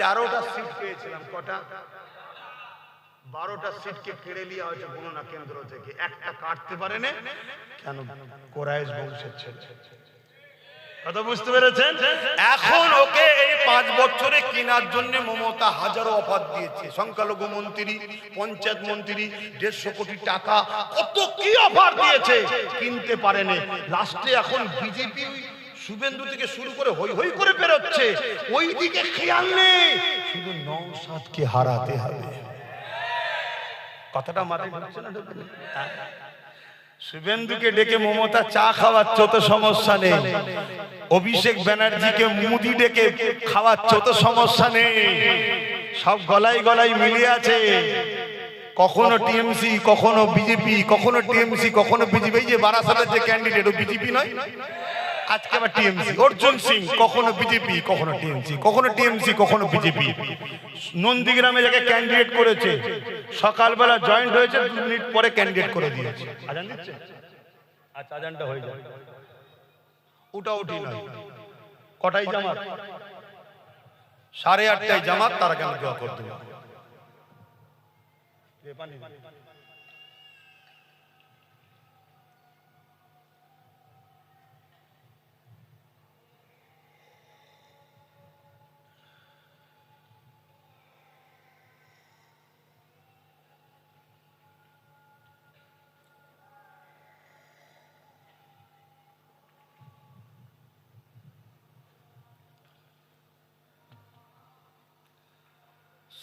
13টা সিট পেয়েছিলাম। কটা? 12টা সিটকে কেড়ে নেওয়া হয়েছে গণনা কেন্দ্র থেকে, একটা কাটতে পারে না। কেন? কোরাইশ বংশের ছেলে। কথা বুঝতে পেরেছেন? এখন ওকে এই 5 বছরে কেনার জন্য মমতা হাজারো অফার দিয়েছে। সংখ্যালঘু মন্ত্রী, পঞ্চায়েত মন্ত্রী, 150 কোটি টাকা, কত কি অফার দিয়েছে, কিনতে পারেনি। লাস্টে এখন বিজেপি শুভেন্দু থেকে শুরু করে হই হই করে বেরোচ্ছে, ওই দিকে খেয়াল নেই, শুধু নওশাদকে হারাতে হবে। কথাটা মাথায় ঢুকছে না? শুভেন্দুকে ডেকে মমতা চা খাওয়াচ্ছ তো সমস্যা নেই, অভিষেক ব্যানার্জিকে মুদি ডেকে খাওয়াচ্ছ তো সমস্যা নেই, সব গলায় গলায় মিলিয়ে আছে। কখনো টিএমসি, কখনো বিজেপি, কখনো টিএমসি, কখনো বিজেপি। এই যে বারাসাতের যে ক্যান্ডিডেট, ও বিজেপি নয়, আজকে আবার টিএমসি। অর্জুন সিং কখনো বিজেপি, কখনো টিএমসি, কখনো টিএমসি, কখনো বিজেপি। নন্দীগ্রামে যাকে ক্যান্ডিডেট করেছে, সকালবেলা জয়েন্ট হয়েছে, 2 মিনিট পরে ক্যান্ডিডেট করে দিয়েছে। আজান দিচ্ছে? আচ্ছা, আজানটা হয়ে যায়। উঠি নয়। কটাই জামাত? 8:30টায় জামাত, তারা কেন দোয়া করতে হবে?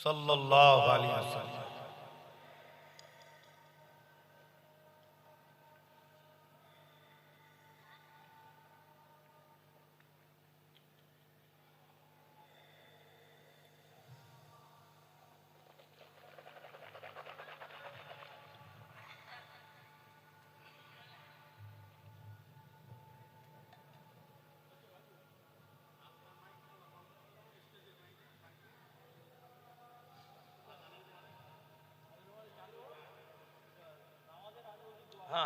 সাল্লাল্লাহু আলাইহি ওয়াসাল্লাম। না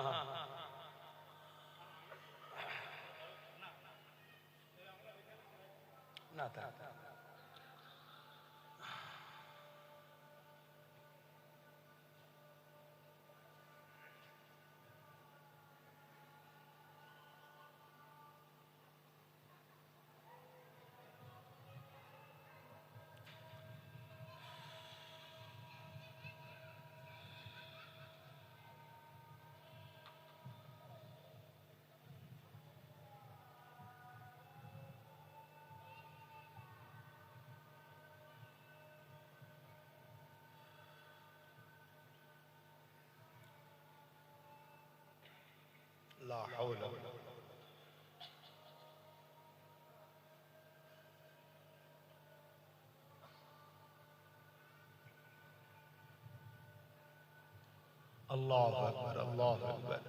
لا حول الله أكبر الله أكبر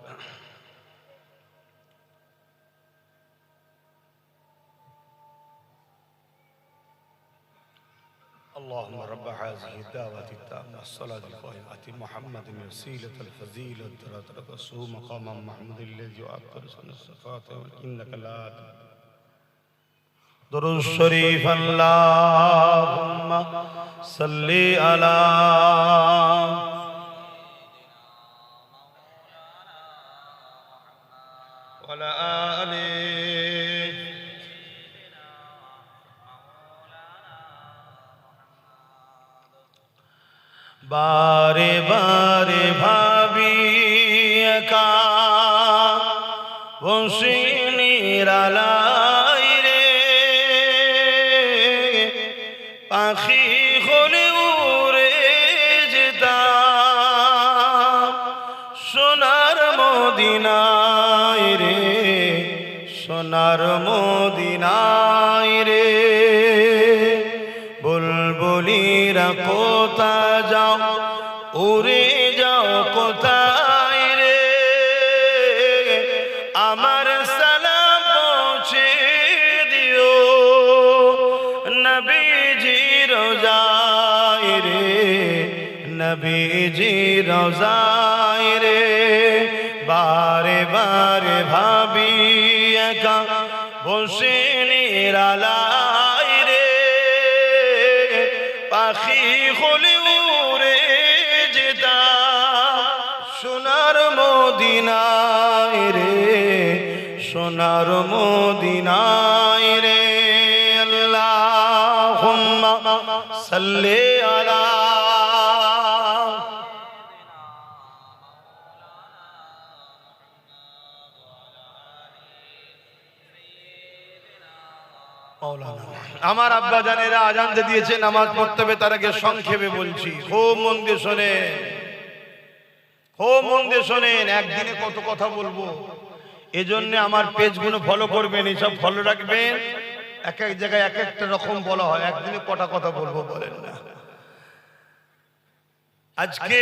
اللهم رب هذه الدعوة التامة الصلاة القائمة محمد الوسيلة الفضيلة درجة الرسول مقام محمود الذي أكبر سن الصفات إنك لا درود الشريف اللهم صل على وعلى آله বারে বারে ভাবি একা বসে নিরালাই রে পাখি হলে উড়ে যেতাম সোনার মদিনায় রে সোনার মদিনায় রে বুলবুলিরা কোথা যাও উড়ে যাও কোথায় রে আমার সালাম পৌঁছে দিও নবীজি রোজায় রে নবীজি রোজায় রে বারে বারে ভাবি একা বসে নিরালায় রে পাখি হলে উড়ে যেতাম সোনার মদিনায় রে সোনার মদিনায় রে আল্লাহুম্মা সাল্লি আলা আমার আব্বা জানেরা আজান দিয়েছে নামাজ পড়তে হবে তার আগে সংক্ষেপে বলছি খুব মন দিয়ে শোনেন খুব মন দিয়ে শোনেন একদিনে কত কথা বলবো এজন্য আমার পেজগুলো ফলো করবেন এইসব ফলো রাখবেন এক এক জায়গায় এক একটা রকম বলা হয় একদিনে কটা কথা বলবো বলেন না আজকে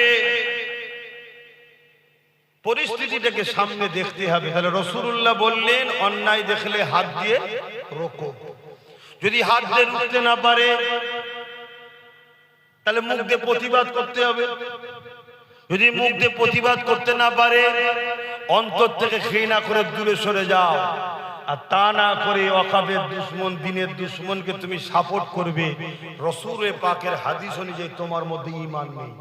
পরিস্থিতিটাকে সামনে দেখতে হবে তাহলে রাসূলুল্লাহ বললেন অন্যায় দেখলে হাত দিয়ে রোকো যদি হাত দিয়ে রুখতে না পারে তাহলে মুখ দিয়ে প্রতিবাদ করতে হবে যদি মুখ দিয়ে প্রতিবাদ করতে না পারে অন্তর থেকে ঘৃণা করে দূরে সরে যাও আর তা না করে ওয়াকাবের দুশমন দ্বীনের দুশমনকে তুমি সাপোর্ট করবে রাসূল পাকের হাদিস অনুযায়ী তোমার মধ্যে ঈমান নেই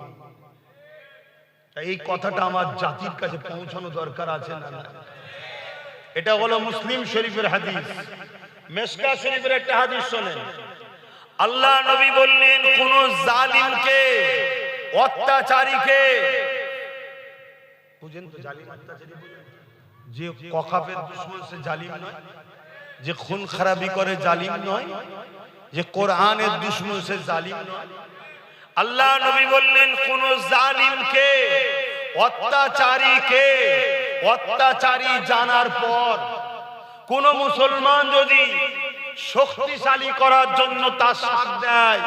এই কথাটা আমার জাতির কাছে পৌঁছানো দরকার আছে না এটা হলো মুসলিম শরীফের হাদিস মেশকা শরীফের একটা হাদিস শুনেন আল্লাহ নবী বললেন কোন জালিমকে অত্যাচারীকে বুঝেন তো জালিম অত্যাচারী বুঝেন যে ওয়াকাবের দুশমন সে জালিম নয় যে খুন খারাপি করে জালিম নয় যে কোরআনের দুশমন সে জালিম নয় আল্লাহ নবী বললেন কোন জালিমকে অত্যাচারীকে অত্যাচারী জানার পর কোন মুসলমান যদি শক্তিশালী করার জন্য তার সাথ দেয়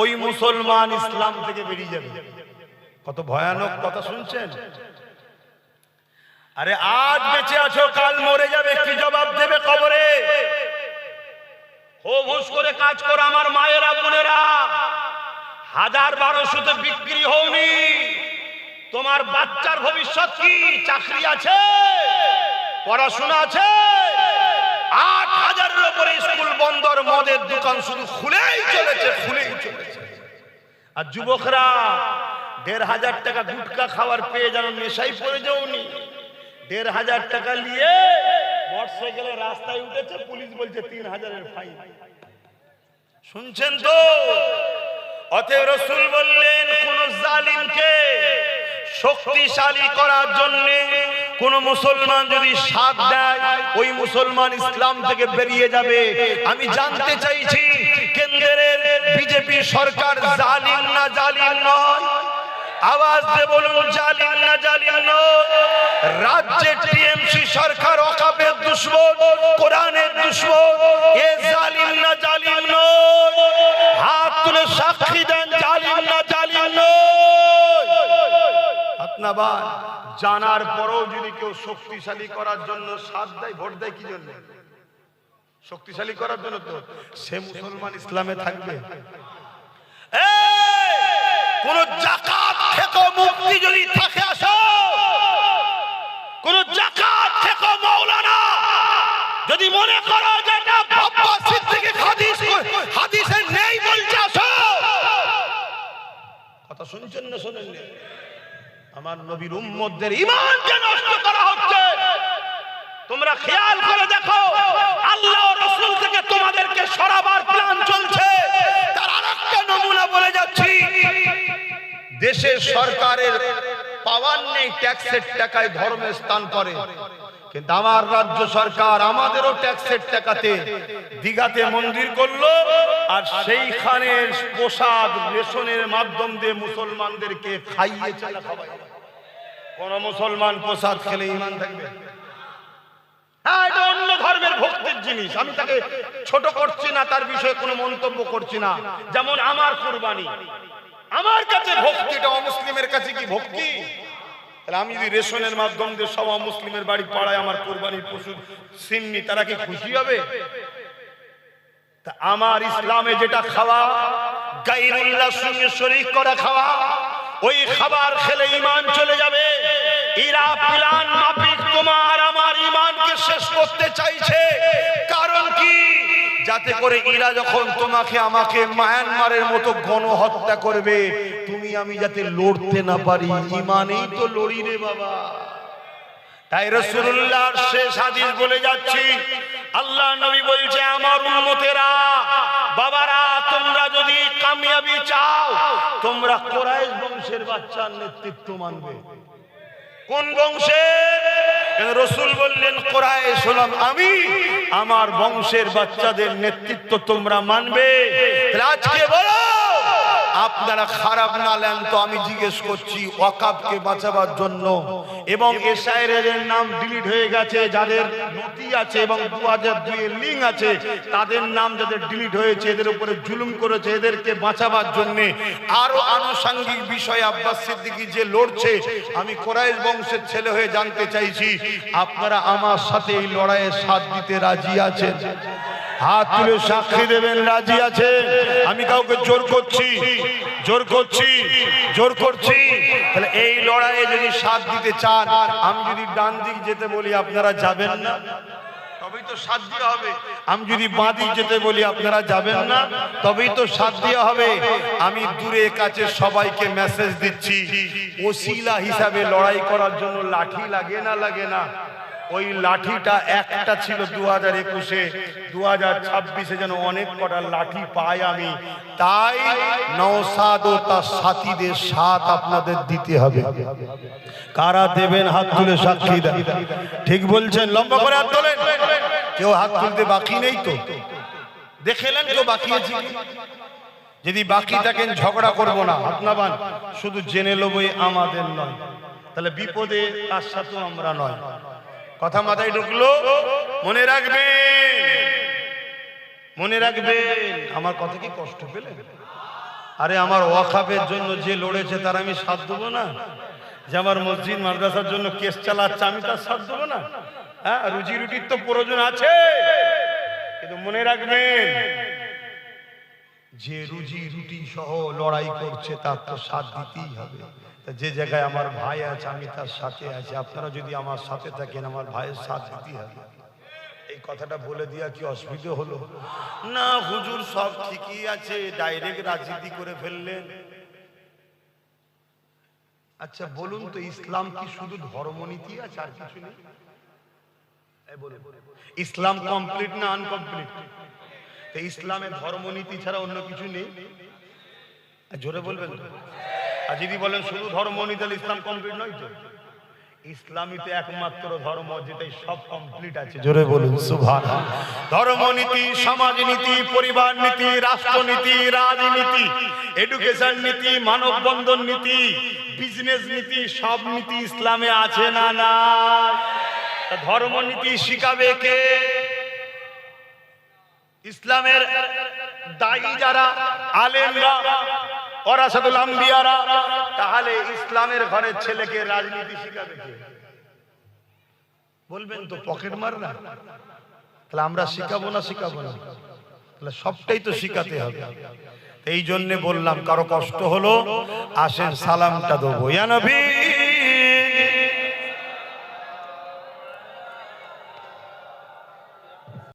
ওই মুসলমান ইসলাম থেকে বেরিয়ে যাবে কত ভয়ানক কথা শুনছেন আরে আজ বেঁচে আছো কাল মরে যাবে কি জবাব দেবে কবরে খুব হুঁশ করে কাজ করো আমার মায়েরা বোনেরা 1000-1200 বিক্রি হওনি তোমার বাচ্চার ভবিষ্যৎ কি? চাকরি আছে, পড়াশোনা আছে? 8,000-এর উপরে স্কুল বন্দর, মদের দোকান শুধু খুলেই চলেছে। আর যুবকরা 1,500 টাকা গুটকা খাওয়ার পেয়ে যেন নেশাই পড়ে যাওনি। 1,500 টাকা নিয়ে মোটরসাইকেলে রাস্তায় উঠেছে, পুলিশ বলছে 3,000-এর ফাইন। শুনছেন তো? অতএব রাসূল বললেন, কোন জালিমকে শক্তিশালী করার জন্য কোন মুসলমান যদি সাথ দেয়, ওই মুসলমান ইসলাম থেকে বেরিয়ে যাবে। আমি জানতে চাইছি, কেন্দ্রের বিজেপি সরকার জালিম না জালিম নয়? আওয়াজ দিয়ে বলুন, জালিম না জালিম নয়? রাজ্যের টিএমসি সরকার ওয়াকফের দুশমন, কোরআনের দুশমন, এ জালিম না জালিম নয়? হাত তুলে সাক্ষী দেন, জালিম না জালিম নয়? আপনার জানার পরেও যদি কেউ শক্তিশালী করার জন্য সাথ দেয়, ভোট দেয় কি জন্য? শক্তিশালী করার জন্য। তো সে মুসলমান ইসলামে থাকবে? কোন যাকাত থেকে মুক্তি যদি থাকে, আসো, কোন যাকাত থেকে মাওলানা যদি মনে করো যে এটা বাবা সিদ্দিকী হাদিসে নেই বলছে, আসো। কথা শুনছেন না শোনেন না? আমার নবীর উম্মতদের ঈমানকে নষ্ট করা হচ্ছে। তোমরা খেয়াল করে দেখো, আল্লাহ ও রাসূল থেকে তোমাদেরকে সরাবার প্ল্যান চলছে। তার আরেকটা নমুনা বলে যাচ্ছি, দেশের সরকারের পাওয়ার নেই, ট্যাক্সের টাকায় ধর্মের স্থান করে, কিন্তু আমার রাজ্য সরকার আমাদেরও ট্যাক্সের টাকাতে দিঘাতে মন্দির করলো, আর সেইখানে প্রসাদ রেশনের মাধ্যম দিয়ে মুসলমানদেরকে খাইয়ে চালা খাওয়াই। কোন মুসলমান প্রসাদ খেলে ঈমান থাকবে? হ্যাঁ, এটা অন্য ধর্মের ভক্তির জিনিস, আমি তাকে ছোট করছি না, তার বিষয়ে কোনো মন্তব্য করছি না। যেমন আমার কুরবানি আমার কাছে ভক্তি, এটা অমুসলিমের কাছে কি ভক্তি? তাহলে আমি যদি রেশনের মাধ্যম দিয়ে সব মুসলিমের বাড়ি পাড়ায় আমার কুরবানির পশু সিন্নি, তারা কি খুশি হবে? তা আমার ইসলামে যেটা খাওয়া, গায়রুল্লাহর সঙ্গে শরীক করা খাওয়া, ওই খাবার খেলে ঈমান চলে যাবে। এরা প্ল্যান মাফিক তোমার আমার ঈমানকে শেষ করতে চাইছে। কারণ কি? যাতে করে এরা যখন তোমাকে আমাকে মায়ানমারের মতো গণহত্যা করবে, তুমি আমি যাতে লড়তে না পারি। ঈমানেই তো লড়ি রে বাবা। তাই রাসূলুল্লাহর শেষ হাদিস বলে যাচ্ছি, আল্লাহ নবী বলছে, আমার উম্মতেরা, বাবারা, তোমরা যদি কামিয়াবি চাও, তোমরা কুরাইশ বংশের বাচ্চার নেতৃত্ব মানবে। কোন বংশের? রাসূল বললেন, কুরাইশ হলাম আমি, আমার বংশের বাচ্চাদের নেতৃত্ব তোমরা মানবে। আজকে বলো, আপনারা খারাপ না নেন তো আমি জিজ্ঞেস করছি, ওয়াকফকে বাঁচাবার জন্য এবং এসআইআর এর নাম ডিলিট হয়ে গেছে, যাদের নথি আছে এবং 2002 এর লিঙ্ক আছে, তাদের নাম যাদের ডিলিট হয়েছে, এদের উপরে জুলুম করেছে, এদেরকে বাঁচাবার জন্য আরো আনুষঙ্গিক বিষয় আব্বাস সিদ্দিকী যে লড়ছে, আমি কুরাইশ বংশের ছেলে হয়ে জানতে চাইছি, আপনারা আমার সাথে এই লড়াইয়ে সাথ দিতে রাজি আছেন? হাত তুলে সাক্ষী দেবেন রাজি আছে? আমি কাউকে জোর করছি? তাহলে এই লড়াইয়ে যদি সাথ দিতে চান, আমি যদি ডান দিক যেতে বলি আপনারা যাবেন না, তবেই তো সাথ দেওয়া হবে। আমি যদি বাঁ দিক যেতে বলি আপনারা যাবেন না, তবেই তো সাথ দেওয়া হবে। আমি দূরে কাছে সবাইকে মেসেজ দিচ্ছি, ওসিলা হিসাবে লড়াই করার জন্য লাঠি লাগে না? লাগে না? ওই লাঠিটা একটা ছিল 2021-এ, 2026-এ যেন অনেক কটা লাঠি পাই আমি। তাই নওশাদ ও তার সাথীদের সাথ আপনাদের দিতে হবে। কারা দেবেন হাত তুলে সাক্ষী দেন। ঠিক বলছেন? লম্বা করে হাত তোলেন। কেউ হাত তুলতে বাকি নেই তো? দেখেলেন কেউ বাকি আছে? যদি বাকি থাকেন ঝগড়া করব না, আপনাবান শুধু জেনে লবই আমাদের নয়, তাহলে বিপদে তার সাথেও আমরা নয়। কথা মাথায় ঢুকলো? মনে রাখবেন। আমার কথা কি কষ্ট পেলেন? আরে আমার ওয়াকফের জন্য যে লড়েছে তার আমি সাথ দেবো না? যে আমার মসজিদ মাদ্রাসার জন্য কেস চালাচ্ছে, আমি তার সাথ দেবো না? হ্যাঁ, রুজি রুটির তো প্রয়োজন আছে, কিন্তু মনে রাখবেন, যে রুজি রুটি সহ লড়াই করছে তার তো সাথ দিতেই হবে। তা যে জায়গায় আমার ভাই আছে আমি তার সাথে আছি, আপনারা যদি আমার সাথে থাকেন আমার ভাইয়ের সাথ দিতে হবে। এই কথাটা বলে দিয়া কি অসুবিধা হলো? না হুজুর সব ঠিকই আছে, ডাইরেক্ট রাজনীতি করে ফেললেন। আচ্ছা বলুন তো, ইসলাম কি শুধু ধর্মনীতি আছে আর কিছু নেই? ইসলাম কমপ্লিট না আনকমপ্লিট? তো ইসলামে ধর্মনীতি ছাড়া অন্য কিছু নেই? জোরে বলবেন তো। আর যদি বলেন শুধু ধর্মনীতি তাহলে ইসলাম কমপ্লিট নয় তো? ইসলামই তো একমাত্র ধর্ম যেটাই সব কমপ্লিট আছে। জোরে বলুন সুবহানাল্লাহ। ধর্মনীতি, সমাজনীতি, পরিবার নীতি, রাষ্ট্রনীতি, রাজনীতি, এডুকেশন নীতি, মানব বন্ধন নীতি, বিজনেস নীতি, সব নীতি ইসলামে আছে না না? ধর্মনীতি শিখাবে কে? ইসলামের দায়ী যারা আলেমরা, ওরাসাতুল আম্বিয়ারা, তাহলে ইসলামের ঘরের ছেলেকে রাজনীতি শিখাবে কে? বলবেন তো পকেট মার না? তাহলে আমরা শিখাবো না? শিখাবো না? তাহলে সবটাই তো শিখাতে হবে। এই জন্য বললাম কারো কষ্ট হলো আসেন সালামটা দেবো। ইয়া নবী